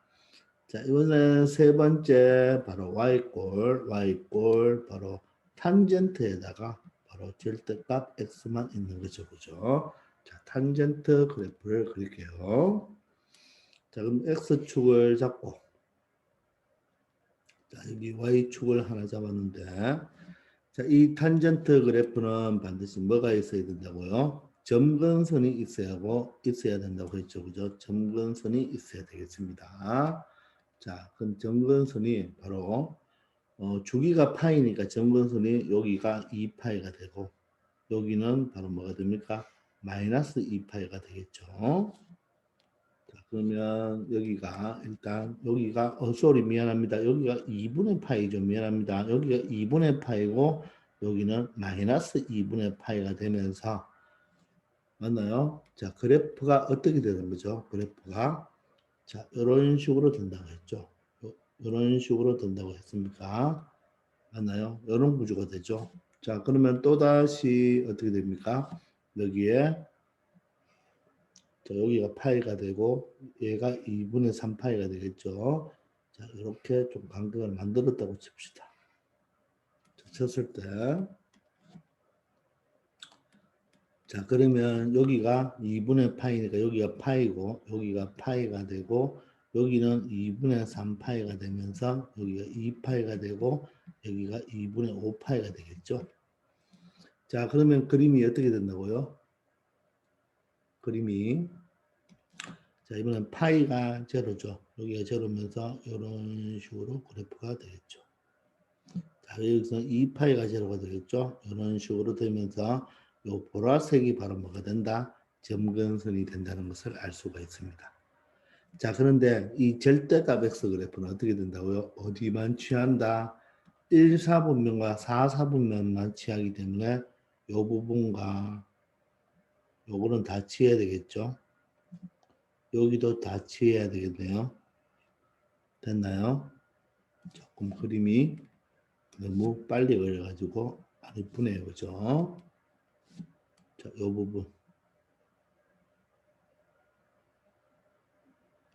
자, 이번에 세 번째 바로 y 꼴 바로 탄젠트에다가 바로 절대값 x만 있는 거죠. 그죠? 자, 탄젠트 그래프를 그릴게요. 자, 그럼 x축을 잡고 자, 여기 y축을 하나 잡았는데 자, 이 탄젠트 그래프는 반드시 뭐가 있어야 된다고요? 점근선이 있어야 된다고 했죠. 그죠? 점근선이 있어야 되겠습니다. 자, 그럼 점근선이 바로 주기가 파이니까 점근선이 여기가 2파이가 되고 여기는 바로 뭐가 됩니까? 마이너스 2파이가 되겠죠. 자, 그러면 여기가 일단 여기가 쏘리 미안합니다. 여기가 2분의 파이죠. 미안합니다. 여기가 2분의 파이고 여기는 마이너스 2분의 파이가 되면서 맞나요? 자, 그래프가 어떻게 되는 거죠? 그래프가 자, 이런 식으로 된다고 했죠. 이런 식으로 된다고 했습니까? 맞나요? 이런 구조가 되죠. 자, 그러면 또다시 어떻게 됩니까? 여기에 자, 여기가 파이가 되고 얘가 2분의 3파이가 되겠죠. 자, 이렇게 좀 간격을 만들었다고 칩시다. 자, 쳤을 때 자, 그러면 여기가 2분의 파이니까 여기가 파이고 여기가 파이가 되고 여기는 2분의 3파이가 되면서 여기가 2파이가 되고 여기가 2분의 5파이가 되겠죠. 자, 그러면 그림이 어떻게 된다고요? 그림이 자, 이번엔 파이가 제로죠. 여기가 제로면서 이런 식으로 그래프가 되겠죠. 자, 여기서 2파이가 제로가 되겠죠. 이런 식으로 되면서 이 보라색이 바로 뭐가 된다? 점근선이 된다는 것을 알 수가 있습니다. 자, 그런데 이 절대값 x 그래프는 어떻게 된다고요? 어디만 취한다? 1, 4분면과 4, 4분면만 취하기 때문에 이 부분과 요거는 다 취해야 되겠죠. 여기도 다 취해야 되겠네요. 됐나요? 조금 그림이 너무 빨리 그려가지고 안 이쁘네요. 그죠? 자, 요 부분.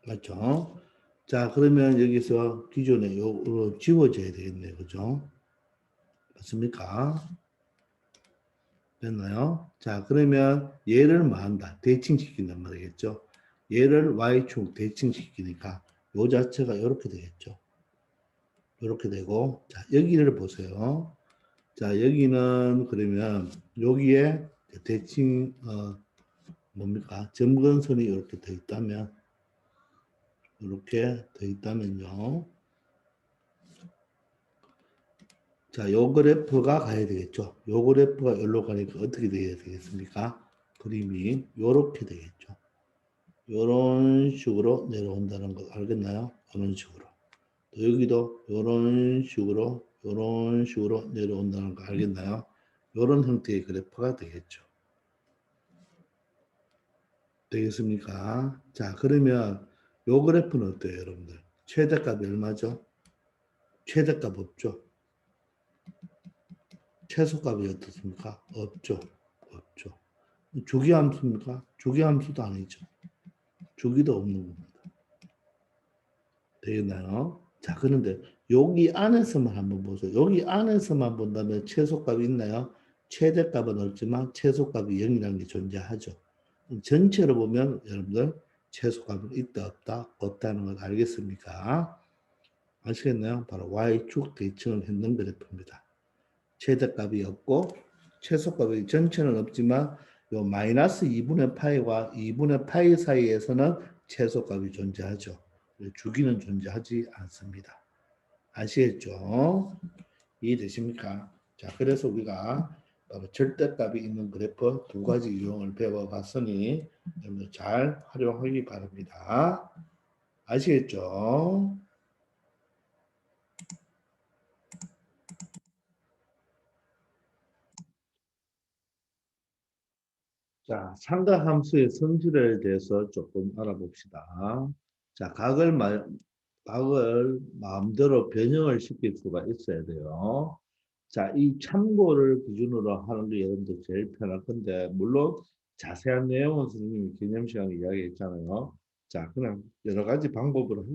맞죠? 자, 그러면 여기서 기존에 요거 지워져야 되겠네요. 그죠? 맞습니까? 됐나요? 자, 그러면 얘를 뭐 한다? 대칭시킨단 말이겠죠? 얘를 y축 대칭시키니까 요 자체가 이렇게 되겠죠? 이렇게 되고, 자, 여기를 보세요. 자, 여기는 그러면 여기에 대칭, 뭡니까? 점근선이 이렇게 돼 있다면, 이렇게 돼 있다면요. 자, 요 그래프가 가야 되겠죠. 요 그래프가 여기로 가니까 어떻게 돼야 되겠습니까? 그림이 요렇게 되겠죠. 요런 식으로 내려온다는 거 알겠나요? 이런 식으로. 또 여기도 요런 식으로 내려온다는 거 알겠나요? 요런 형태의 그래프가 되겠죠. 되겠습니까? 자, 그러면 요 그래프는 어때요, 여러분들? 최대값이 얼마죠? 최대값 없죠? 최소값이 어떻습니까? 없죠. 없죠. 주기함수입니까? 주기함수도 아니죠. 주기도 없는 겁니다. 되겠나요? 자, 그런데 여기 안에서만 한번 보세요. 여기 안에서만 본다면 최소값이 있나요? 최대값은 없지만 최소값이 0이라는 게 존재하죠. 전체로 보면 여러분들 최소값은 있다 없다 없다는 걸 알겠습니까? 아시겠나요? 바로 y축 대칭을 했는 그래프입니다. 최대값이 없고 최소값이 전체는 없지만 요 마이너스 2분의 파이와 2분의 파이 사이에서는 최소값이 존재하죠. 주기는 존재하지 않습니다. 아시겠죠? 이해되십니까? 자, 그래서 우리가 절대값이 있는 그래프 두 가지 유형을 배워봤으니 여러분들 잘 활용하기 바랍니다. 아시겠죠? 자, 삼각함수의 성질에 대해서 조금 알아봅시다. 자, 각을 마음대로 변형을 시킬 수가 있어야 돼요. 자, 이 참고를 기준으로 하는 게 여러분들 제일 편할 건데, 물론 자세한 내용은 선생님이 개념 시간에 이야기했잖아요. 자, 그냥 여러 가지 방법으로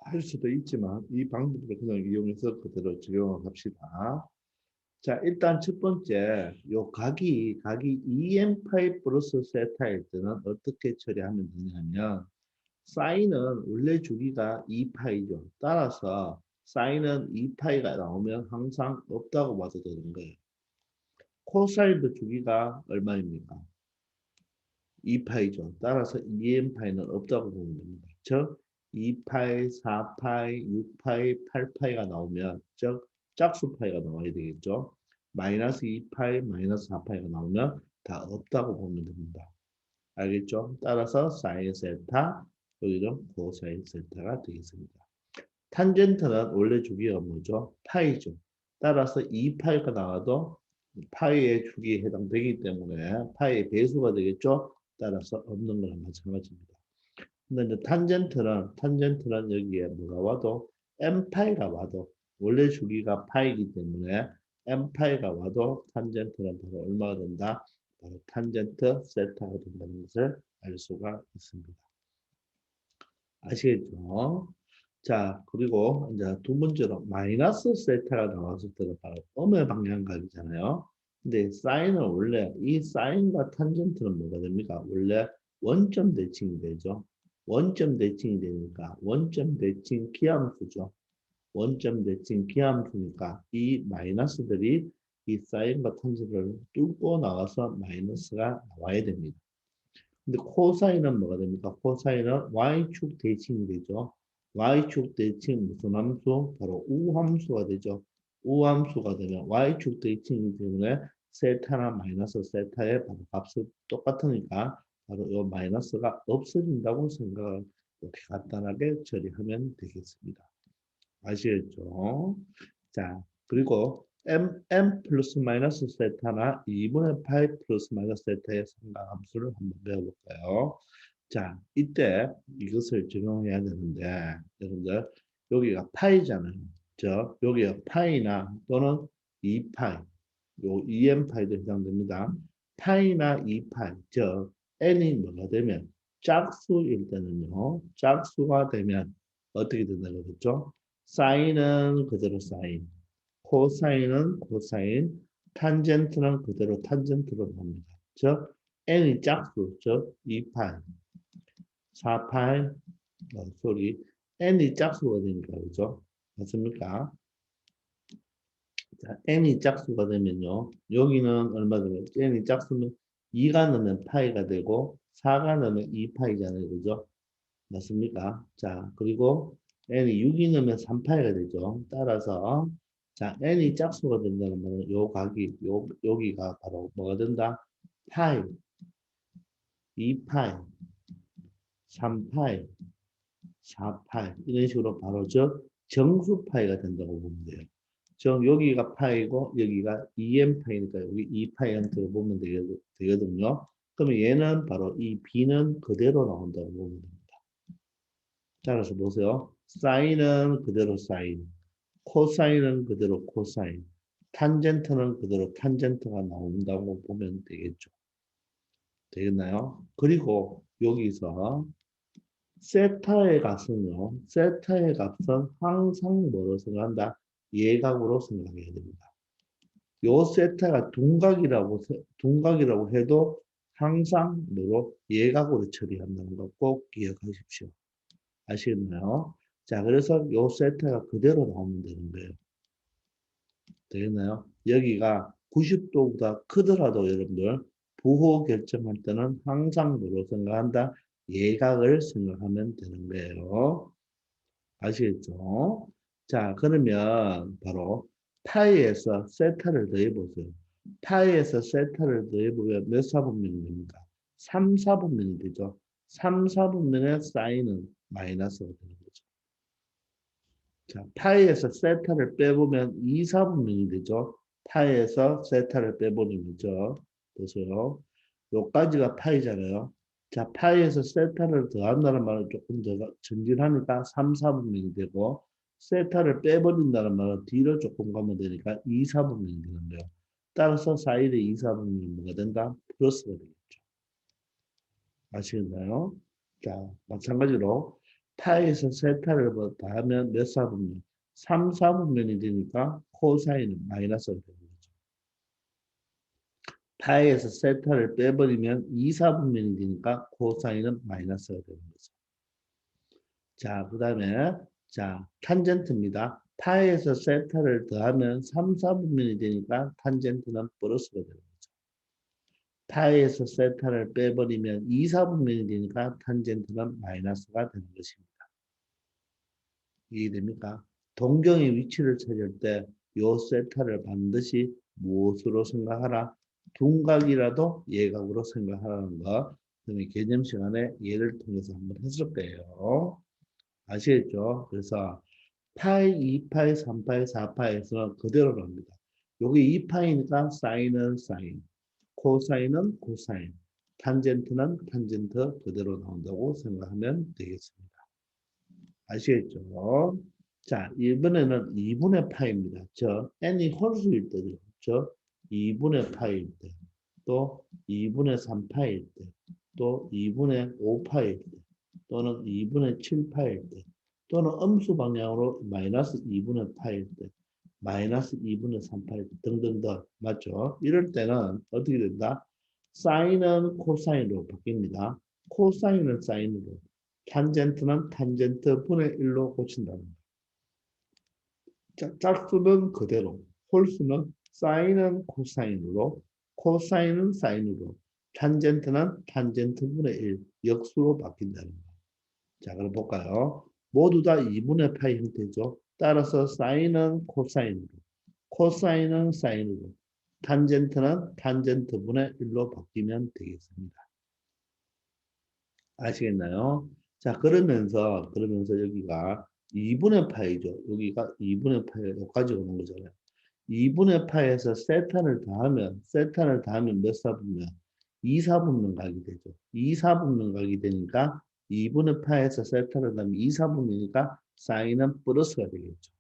할 수도 있지만, 이 방법을 그냥 이용해서 그대로 적용을 합시다. 자, 일단 첫 번째, 요 각이 2n파이 플러스 세타일 때는 어떻게 처리하면 되냐면, 사인은 원래 주기가 2파이죠. 따라서 사인은 2파이가 나오면 항상 없다고 봐도 되는 거예요. 코사인도 주기가 얼마입니까? 2파이죠. 따라서 2n파이는 없다고 보면 됩니다. 즉, 2파이, 4파이, 6파이, 8파이가 나오면, 즉, 짝수파이가 나와야 되겠죠. 마이너스 2파이, 마이너스 4파이가 나오면 다 없다고 보면 됩니다. 알겠죠? 따라서 사인 세타, 여기는 코사인 세타가 되겠습니다. 탄젠트는 원래 주기가 뭐죠? 파이죠. 따라서 2파이가 나와도 파이의 주기에 해당되기 때문에 파이의 배수가 되겠죠? 따라서 없는 거랑 마찬가지입니다. 근데 이제 탄젠트는 여기에 뭐가 와도 n파이가 와도 원래 주기가 파이기 때문에 n파이가 와도 탄젠트는 바로 얼마가 된다? 바로 탄젠트 세타가 된다는 것을 알 수가 있습니다. 아시겠죠? 자, 그리고 이제 두 번째로 마이너스 세타가 나왔을 때는 바로 음의 방향각이잖아요. 근데 사인은 원래 이 사인과 탄젠트는 뭐가 됩니까? 원래 원점 대칭이 되죠. 원점 대칭이 되니까 원점 대칭 기함수죠. 원점 대칭 기함수니까 이 마이너스들이 이 사인과 탄젠트를 뚫고 나와서 마이너스가 나와야 됩니다. 근데 코사인은 뭐가 됩니까? 코사인은 y축 대칭이 되죠. y축 대칭 무슨 함수? 바로 우함수가 되죠. 우함수가 되면 y축 대칭이기 때문에 세타나 마이너스 세타의 바로 값이 똑같으니까 바로 이 마이너스가 없어진다고 생각을 이렇게 간단하게 처리하면 되겠습니다. 아시겠죠? 자, 그리고 m 플러스 마이너스 세타나 2분의 파이 플러스 마이너스 세타의 삼각함수를 한번 배워볼까요? 자, 이때 이것을 적용해야 되는데, 여러분들, 여기가 파이잖아요. 여기가 파이나 또는 2파이, 요 2n파이도 해당됩니다. 파이나 2파이, n이 뭐가 되면 짝수일 때는요, 짝수가 되면 어떻게 된다고 그랬죠? 사인은 그대로 사인, 코사인은 코사인, 탄젠트는 그대로 탄젠트로 나옵니다. 즉, n이 짝수, 즉 2파이, 4파이, n이 짝수가 되니까, 그죠? 맞습니까? 자, n이 짝수가 되면요. 여기는 얼마 되면 n이 짝수면 2가 넣으면 파이가 되고 4가 넣으면 2파이잖아요. 그죠? 맞습니까? 자, 그리고 n이 6이 넣으면 3파이가 되죠. 따라서 자, n이 짝수가 된다는 말은 요 각이 여기가 바로 뭐가 된다? 파이, 2파이, 3파이, 4파이 이런 식으로 바로 정수 파이가 된다고 보면 돼요. 즉 여기가 파이고 여기가 2n파이니까 여기 2파이 형태로 보면 되거든요. 그러면 얘는 바로 이 b는 그대로 나온다고 보면 됩니다. 따라서 보세요. 사인은 그대로 사인, 코사인은 그대로 코사인, 탄젠트는 그대로 탄젠트가 나온다고 보면 되겠죠. 되겠나요? 그리고 여기서 세타의 값은요. 세타의 값은 항상 뭐로 생각한다? 예각으로 생각해야 됩니다. 요 세타가 둔각이라고 해도 항상 뭐로 예각으로 처리한다는 거 꼭 기억하십시오. 아시겠나요? 자, 그래서 요 세타가 그대로 나오면 되는 거예요. 되겠나요? 여기가 90도보다 크더라도 여러분들 부호 결정할 때는 항상 뭐로 생각한다? 예각을 생각하면 되는 거예요. 아시겠죠? 자, 그러면 바로 파이에서 세타를 더해보세요. 파이에서 세타를 더해보면 몇 사분면이 됩니까? 3, 4분면이 되죠. 3, 4분면의 사인은 마이너스가 되는 거죠. 자, 파이에서 세타를 빼보면 2, 4분면이 되죠. 파이에서 세타를 빼버리면 죠 보세요. 요까지가 파이잖아요. 자, 파이에서 세타를 더한다는 말은 조금 더 전진하니까 3, 4분면이 되고 세타를 빼버린다는 말은 뒤로 조금 가면 되니까 2, 4분면이 되는 거예요. 따라서 사인의 2, 4분면이 뭐가 된다? 플러스가 되겠죠. 아시겠나요? 자, 마찬가지로 파이에서 세타를 뭐 더하면 몇 사분면? 3, 4분면이 되니까 코사인은 마이너스가 되는 거죠. 파이에서 세타를 빼버리면 2, 4분면이 되니까 코사인은 마이너스가 되는 거죠. 자, 그 다음에 자 탄젠트입니다. 파이에서 세타를 더하면 3, 4분면이 되니까 탄젠트는 플러스가 되는 거죠. 파이에서 세타를 빼버리면 2, 4분면이 되니까 탄젠트는 마이너스가 되는 것입니다. 이해됩니까? 동경의 위치를 찾을 때 요 세타를 반드시 무엇으로 생각하라? 둔각이라도 예각으로 생각하라는 거. 그다음에 개념 시간에 예를 통해서 한번 했을 거예요. 아시겠죠? 그래서 파이, 2파이, 3파이, 4파이에서 그대로 갑니다. 여기 2파이니까 사인은 사인, 코사인은 코사인, 탄젠트는 탄젠트 그대로 나온다고 생각하면 되겠습니다. 아시겠죠? 자, 이번에는 2분의 파입니다. 저 n이 홀수일 때죠. 저 2분의 파일 때, 또 2분의 3파일 때, 또 2분의 5파일 때, 또는 2분의 7파일 때, 또는 음수 방향으로 마이너스 2분의 파일 때, 마이너스 2분의 3파일 때 등등등. 맞죠? 이럴 때는 어떻게 된다? 사인은 코사인으로 바뀝니다. 코사인은 사인으로, 탄젠트는 탄젠트 분의 1로 고친다는 거예요. 짝수는 그대로, 홀수는 사인은 코사인으로, 코사인은 사인으로, 탄젠트는 탄젠트 분의 1, 역수로 바뀐다는 거예요. 자, 그럼 볼까요? 모두 다 2분의 파이 형태죠. 따라서 사인은 코사인으로, 코사인은 사인으로, 탄젠트는 탄젠트 분의 1로 바뀌면 되겠습니다. 아시겠나요? 자, 그러면서 여기가 2분의 파이죠. 여기가 2분의 파이, 여기까지 오는 거잖아요. 2분의 파이에서 세탄을 더하면 몇 사분면? 2, 4분면 각이 되죠. 2, 4분면 각이 되니까 2분의 파이에서 세탄을 더하면 2, 4분면이니까 사인은 플러스가 되겠죠.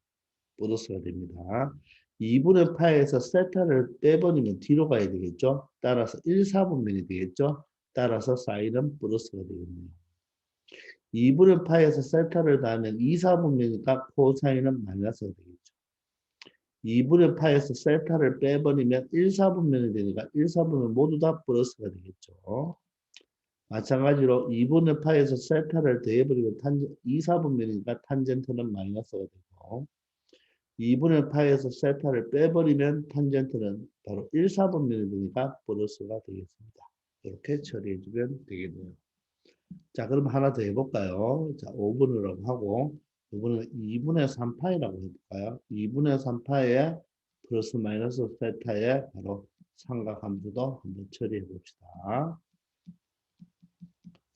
플러스가 됩니다. 2분의 파이에서 세타를 빼버리면 뒤로 가야 되겠죠. 따라서 1, 4분면이 되겠죠. 따라서 사인은 플러스가 되겠네요. 2분의 파이에서 세타를 더하면 2, 4분면이니까 코사인은 마이너스가 되겠죠. 2분의 파이에서 세타를 빼버리면 1, 4분면이 되니까 1, 4분면 모두 다 플러스가 되겠죠. 마찬가지로 2분의 파이에서 세타를 더해버리면 2, 4분면이니까 탄젠트는 마이너스가 되고 2분의 파이에서 세타를 빼버리면 탄젠트는 바로 1, 4분면이 되니까 플러스가 되겠습니다. 이렇게 처리해주면 되겠네요. 자, 그럼 하나 더 해볼까요? 자, 5분이라고 하고, 이번에는 2분의 3파이라고 해볼까요? 2분의 3파이에 플러스 마이너스 세타에 바로 삼각함수도 한번 처리해 봅시다.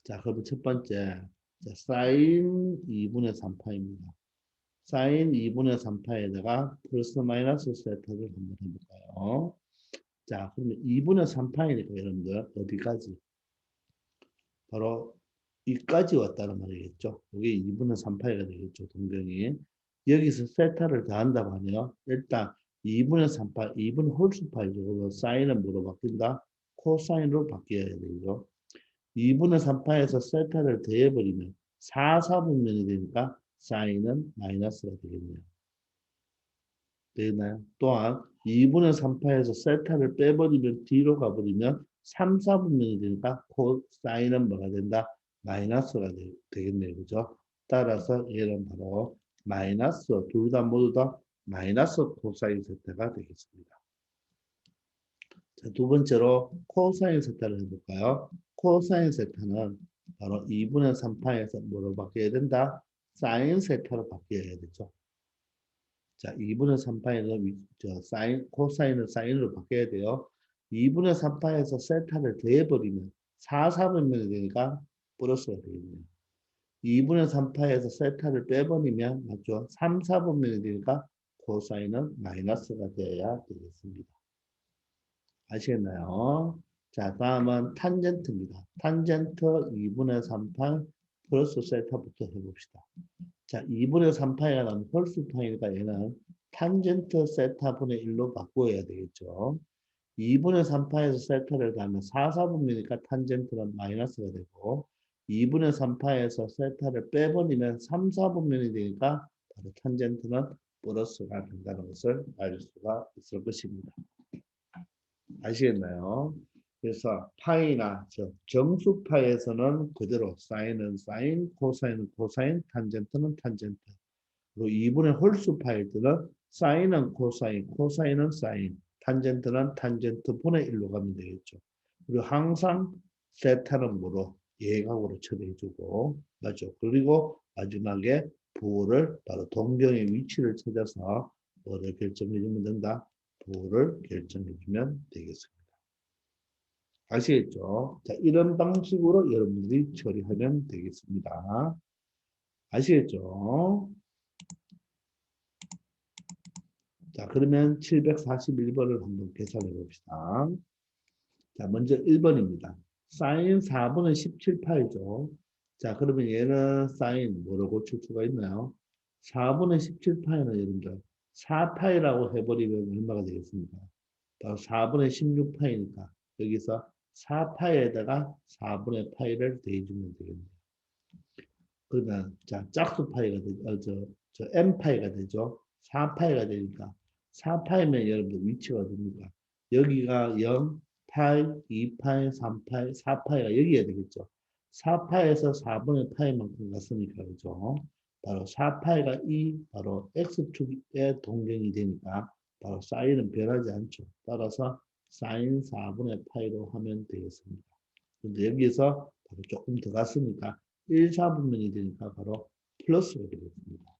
자, 그럼 첫 번째, 자, 사인 2분의 3파입니다. 사인 2분의 3파에다가 플러스 마이너스 세타를 한번 해볼까요? 자, 그러면 2분의 3파이니까 여러분들 어디까지? 바로 이까지 왔다는 말이겠죠. 이게 2분의 3파이가 되겠죠. 동경이. 여기서 세타를 더한다고 하면 일단 2분의 3파, 2분의 홀수파이죠. 사인은 뭐로 바뀐다? 코사인으로 바뀌어야 되죠. 2분의 3파에서 세타를 더해버리면 4, 4분면이 되니까 사인은 마이너스가 되겠네요. 되나요? 또한 2분의 3파에서 세타를 빼버리면 뒤로 가버리면 3, 4분면이 되니까 코사인은 뭐가 된다? 마이너스가 되겠네요. 그죠? 따라서 얘는 바로 마이너스, 둘 다 모두 다 마이너스 코사인 세타가 되겠습니다. 자, 두 번째로 코사인 세타를 해볼까요? 코사인 세타는 바로 2분의 3파에서 뭐로 바뀌어야 된다? 사인 세타로 바뀌어야 되죠. 자, 2분의 3파에서 사인, 코사인을 사인으로 바뀌어야 돼요. 2분의 3파에서 세타를 더해버리면 4, 4분면이 되니까 플러스가 되겠네요. 2분의 3파에서 세타를 빼버리면 맞죠? 3, 4분면이 되니까 코사인은 마이너스가 되어야 되겠습니다. 아시겠나요? 자, 다음은 탄젠트입니다. 탄젠트 2분의 3파이 플러스 세타부터 해봅시다. 자, 2분의 3파이가 나면 홀수 파이니까 얘는 탄젠트 세타분의 1로 바꾸어야 되겠죠. 2분의 3파에서 세타를 가면 4, 4분면이니까 탄젠트는 마이너스가 되고 2분의 3파에서 세타를 빼버리면 3, 4분면이 되니까 바로 탄젠트는 플러스가 된다는 것을 알 수가 있을 것입니다. 아시겠나요? 그래서 파이나 정수파에서는 그대로 사인은 사인, 코사인은 코사인, 탄젠트는 탄젠트. 그리고 2분의 홀수 파일 때는 사인은 코사인, 코사인은 사인, 탄젠트는 탄젠트 분의 1로 가면 되겠죠. 그리고 항상 세타는 뭐로? 예각으로 처리해주고, 맞죠? 그리고 마지막에 부호를 바로 동경의 위치를 찾아서 뭐를 결정해주면 된다? 부호를 결정해주면 되겠습니다. 아시겠죠? 자, 이런 방식으로 여러분들이 처리하면 되겠습니다. 아시겠죠? 자, 그러면 741번을 한번 계산해 봅시다. 자, 먼저 1번입니다. 사인 4분의 17파이죠. 자, 그러면 얘는 사인 뭐로 고칠 수가 있나요? 4분의 17파이는 여러분들 4파이라고 해버리면 얼마가 되겠습니까? 바로 4분의 16파이니까 여기서 4파이에다가 4분의 파이를 대해주면 되겠네요. 그러면 자 짝수파이가 되죠. 저 n파이가 되죠. 4파이가 되니까 4파이면 여러분들 위치가 됩니까? 여기가 0, 파이, 2파이, 3파이, 4파이가 여기가 되겠죠. 4파이에서 4분의 파이만큼 갔으니까 그죠. 바로 4파이가 2, 바로 x축의 동경이 되니까 바로 사인은 변하지 않죠. 따라서 사인 4분의 파이로 하면 되겠습니다. 근데 여기서 바로 조금 더 갔으니까 1, 4분면이 되니까 바로 플러스가 되겠습니다.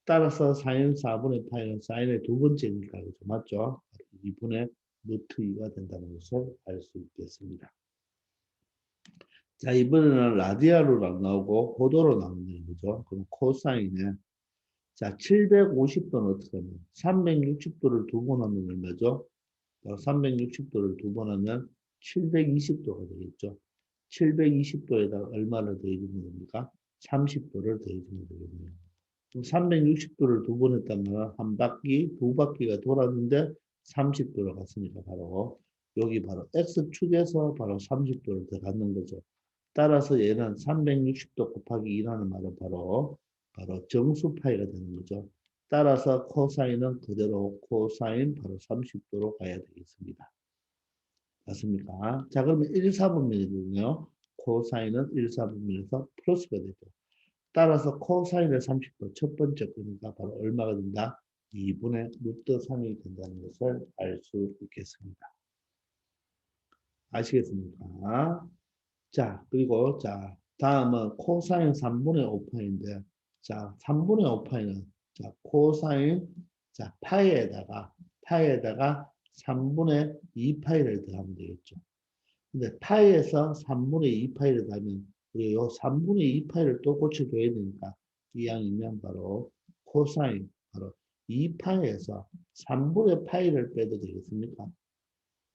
따라서 사인 4분의 파이는 사인의 두 번째니까 그죠? 맞죠? 2분의 루트 2가 된다는 것을 알 수 있겠습니다. 자, 이번에는 라디아로 나오고 호도로 나오네요. 그죠? 그럼 코사인에 자, 750도는 어떻게 하면 360도를 두 번 하면 얼마죠? 360도를 두 번 하면 720도가 되겠죠. 720도에다가 얼마를 더해주면 됩니까? 30도를 더해주면 되겠네요. 360도를 두 번 했다면 한 바퀴, 두 바퀴가 돌았는데 30도로 갔으니까 바로 여기 바로 X축에서 바로 30도를 더 갖는 거죠. 따라서 얘는 360도 곱하기 2라는 말은 바로 정수파이가 되는 거죠. 따라서 코사인은 그대로 코사인 바로 30도로 가야 되겠습니다. 맞습니까? 자, 그러면 1, 4분면이 되네요. 코사인은 1, 4분면에서 플러스가 되죠. 따라서 코사인의 30도 첫 번째 거니까 바로 얼마가 된다? 2분의 루트 3이 된다는 것을 알 수 있겠습니다. 아시겠습니까? 자, 그리고 자, 다음은 코사인 3분의 5파인데 자, 3분의 5파이는 자, 코사인 자, 파이에다가 3분의 2파이를 더하면 되겠죠. 근데 파이에서 3분의 2파이를 더하면 우리 요 3분의 2파이를 또 고쳐줘야 되니까 이왕이면 바로 코사인 바로 2파이에서 3분의 파이를 빼도 되겠습니까?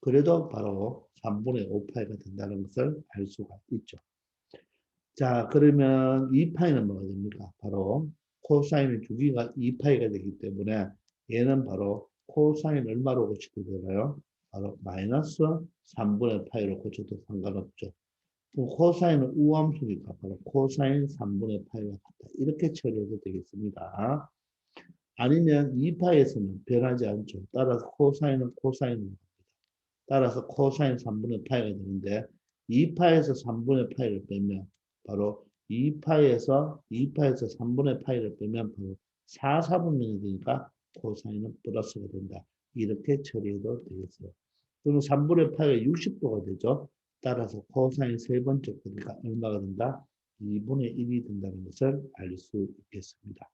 그래도 바로 3분의 5파이가 된다는 것을 알 수가 있죠. 자, 그러면 2파이는 뭐가 됩니까? 바로 코사인의 주기가 2파이가 되기 때문에 얘는 바로 코사인 얼마로 고쳐도 되나요? 바로 마이너스 3분의 파이로 고쳐도 상관없죠. 코사인은 우함수니까 바로 코사인 3분의 파이와 같다. 이렇게 처리해도 되겠습니다. 아니면 2파이에서는 변하지 않죠. 따라서 코사인은 코사인입니다. 따라서 코사인 3분의 파이가 되는데 2파에서 3분의 파이를 빼면 바로 2파에서 3분의 파이를 빼면 바로 4, 4분면이 되니까 코사인은 플러스가 된다. 이렇게 처리해도 되겠어요. 그러면 3분의 파이가 60도가 되죠. 따라서 코사인 세 번째 거니까 얼마가 된다? 2분의 1이 된다는 것을 알 수 있겠습니다.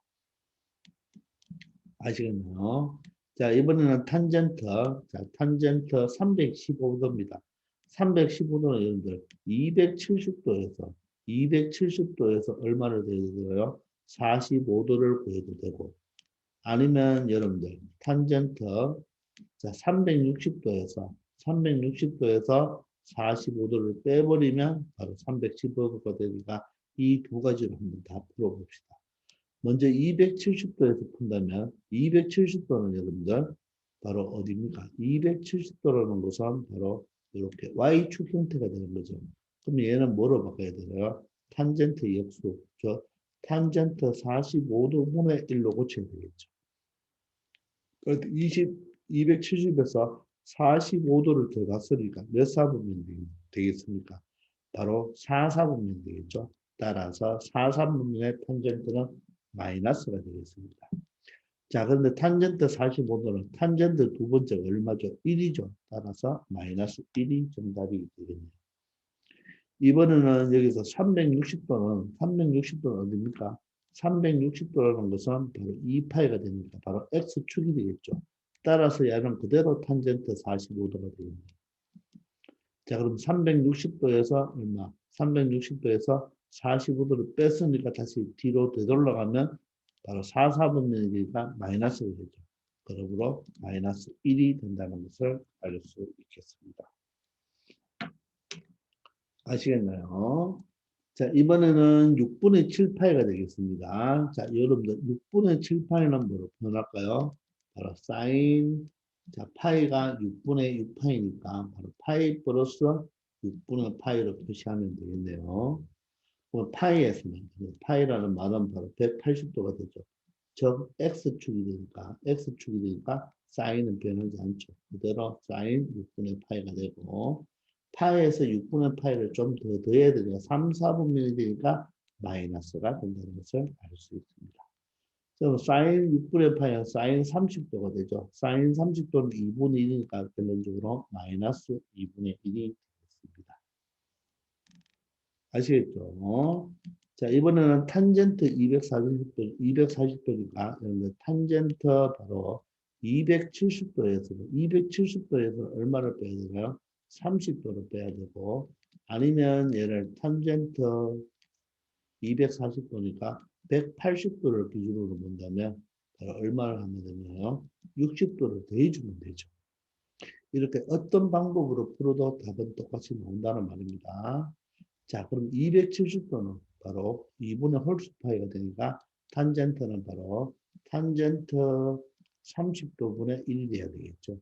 아시겠나요? 자, 이번에는 탄젠트. 자, 탄젠트 315도입니다. 315도는 여러분들 270도에서 얼마를 더해줘요? 45도를 구해도 되고, 아니면 여러분들 탄젠트 자, 360도에서 45도를 빼버리면 바로 315도가 되니까 이 두 가지를 한번 다 풀어봅시다. 먼저 270도에서 푼다면 270도는 여러분들 바로 어디입니까? 270도라는 것은 바로 이렇게 Y축 형태가 되는 거죠. 그럼 얘는 뭐로 바꿔야 되나요? 탄젠트 역수, 저 탄젠트 45도분의 1로 고쳐야 되겠죠. 그래서 270에서 45도를 들어갔으니까 몇 사분면 되겠습니까? 바로 4사분면 되겠죠. 따라서 4사분면의 탄젠트는 마이너스가 되겠습니다. 자, 그런데 탄젠트 45도는 탄젠트 두 번째가 얼마죠? 1이죠. 따라서 마이너스 1이 정답이 되겠네요. 이번에는 여기서 360도는 어디입니까? 360도라는 것은 바로 2파이가 되니까 바로 X축이 되겠죠. 따라서 얘는 그대로 탄젠트 45도가 되겠네요. 자, 그럼 360도에서 얼마? 360도에서 45도를 뺐으니까 다시 뒤로 되돌아가면 바로 4사분면이니까 마이너스가 되죠. 그러므로 마이너스 1이 된다는 것을 알 수 있겠습니다. 아시겠나요? 자, 이번에는 6분의 7파이가 되겠습니다. 자, 여러분들 6분의 7파이는 뭐로 표현할까요? 바로 사인, 자, 파이가 6분의 6파이니까 바로 파이 플러스 6분의 파이로 표시하면 되겠네요. 그럼 파이에서는, 파이라는 말은 바로 180도가 되죠. 즉, X축이 되니까 사인은 변하지 않죠. 그대로 사인 6분의 파이가 되고, 파이에서 6분의 파이를 좀 더 더해야 되니까 3, 4분면이 되니까 마이너스가 된다는 것을 알 수 있습니다. 그럼 사인 6분의 파이는 사인 30도가 되죠. 사인 30도는 2분의 1이니까 결론적으로 마이너스 2분의 1이 되겠습니다. 아시겠죠? 자, 이번에는 탄젠트 240도니까 탄젠트 바로 270도에서 얼마를 빼야 되나요? 30도를 빼야 되고, 아니면 얘를 탄젠트 240도니까 180도를 기준으로 본다면 얼마를 하면 되나요? 60도를 더해주면 되죠. 이렇게 어떤 방법으로 풀어도 답은 똑같이 나온다는 말입니다. 자, 그럼 270도는 바로 2분의 홀수 파이가 되니까 탄젠트는 바로 탄젠트 30도분의 1이 돼야 되겠죠.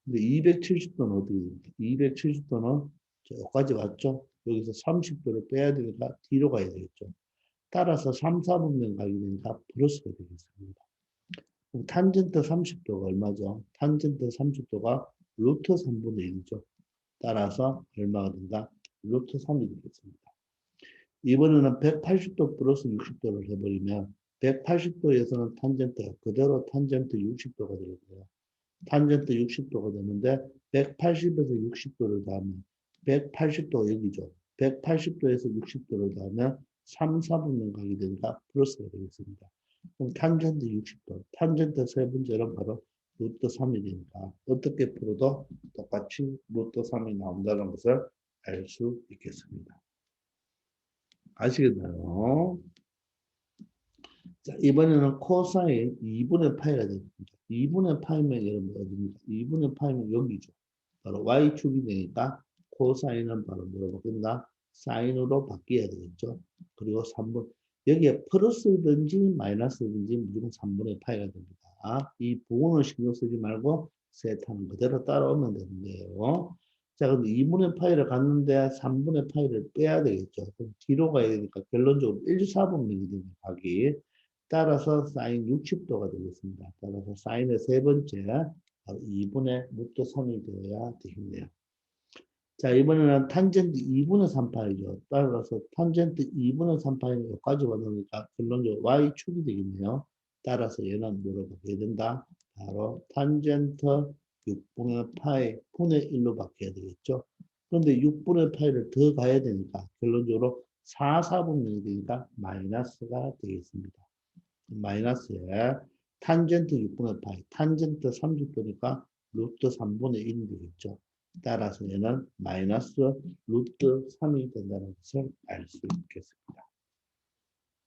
근데 270도는 어떻게 됩니까? 270도는 저까지 왔죠? 여기서 30도를 빼야 되니까 뒤로 가야 되겠죠. 따라서 3, 4분면 가게 되니까 플러스가 되겠습니다. 그럼 탄젠트 30도가 얼마죠? 탄젠트 30도가 루트 3분의 1이죠. 따라서 얼마가 된다? 루트 3이 되겠습니다. 이번에는 180도 플러스 60도를 해버리면 180도에서는 탄젠트가 그대로 탄젠트 60도가 되고요. 탄젠트 60도가 되는데 180에서 60도를 더하면 180도 여기죠. 180도에서 60도를 더하면 3, 4분면 가게 되니까 플러스가 되겠습니다. 그럼 탄젠트 60도, 탄젠트 세 번째는 바로 루트 3이 되니까 어떻게 풀어도 똑같이 루트 3이 나온다는 것을 알 수 있겠습니다. 아시겠나요? 자, 이번에는 코사인 2분의 파이가 됩니다. 2분의 파이면 여러분 어디입니까? 2분의 파이면 여기죠. 바로 Y축이 되니까 코사인은 바로 뭐로 바뀐다? 사인으로 바뀌어야 되겠죠. 그리고 3분. 여기에 플러스든지 마이너스든지 무조건 3분의 파이가 됩니다. 이 부분을 신경 쓰지 말고 세타는 그대로 따라오면 되는데요. 자, 그럼 2분의 파이를 갔는데 3분의 파이를 빼야 되겠죠. 그럼 뒤로 가야 되니까 결론적으로 1, 4분면이 됩니다. 각이. 따라서 사인 60도가 되겠습니다. 따라서 사인의 세 번째, 바로 2분의 루트 3이 되어야 되겠네요. 자, 이번에는 탄젠트 2분의 3파이죠. 따라서 탄젠트 2분의 3파이는 여기까지 왔으니까 결론적으로 Y축이 되겠네요. 따라서 얘는 뭐로 바뀌어야 된다? 바로 탄젠트 6분의 파이 분의 1로 바뀌어야 되겠죠. 그런데 6분의 파이를 더 가야 되니까 결론적으로 4, 4분면이 되니까 마이너스가 되겠습니다. 마이너스에 탄젠트 6분의 파이, 탄젠트 30도니까 루트 3분의 1이 되겠죠. 따라서 얘는 마이너스 루트 3이 된다는 것을 알 수 있겠습니다.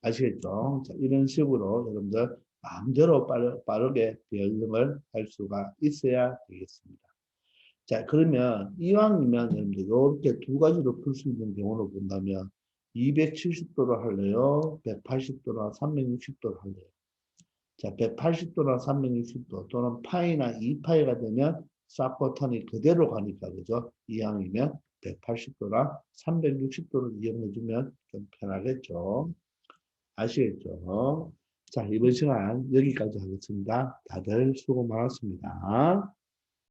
아시겠죠? 자, 이런 식으로 여러분들 마음대로 빠르게 변형을 할 수가 있어야 되겠습니다. 자, 그러면 이왕이면 여러분들 이렇게 두 가지로 풀 수 있는 경우를 본다면 270도로 할래요? 180도나 360도로 할래요? 자, 180도나 360도 또는 파이나 2파이가 되면 싹 버튼이 그대로 가니까 그죠? 이왕이면 180도나 360도를 이용해주면 좀 편하겠죠. 아시겠죠? 자, 이번 시간 여기까지 하겠습니다. 다들 수고 많았습니다.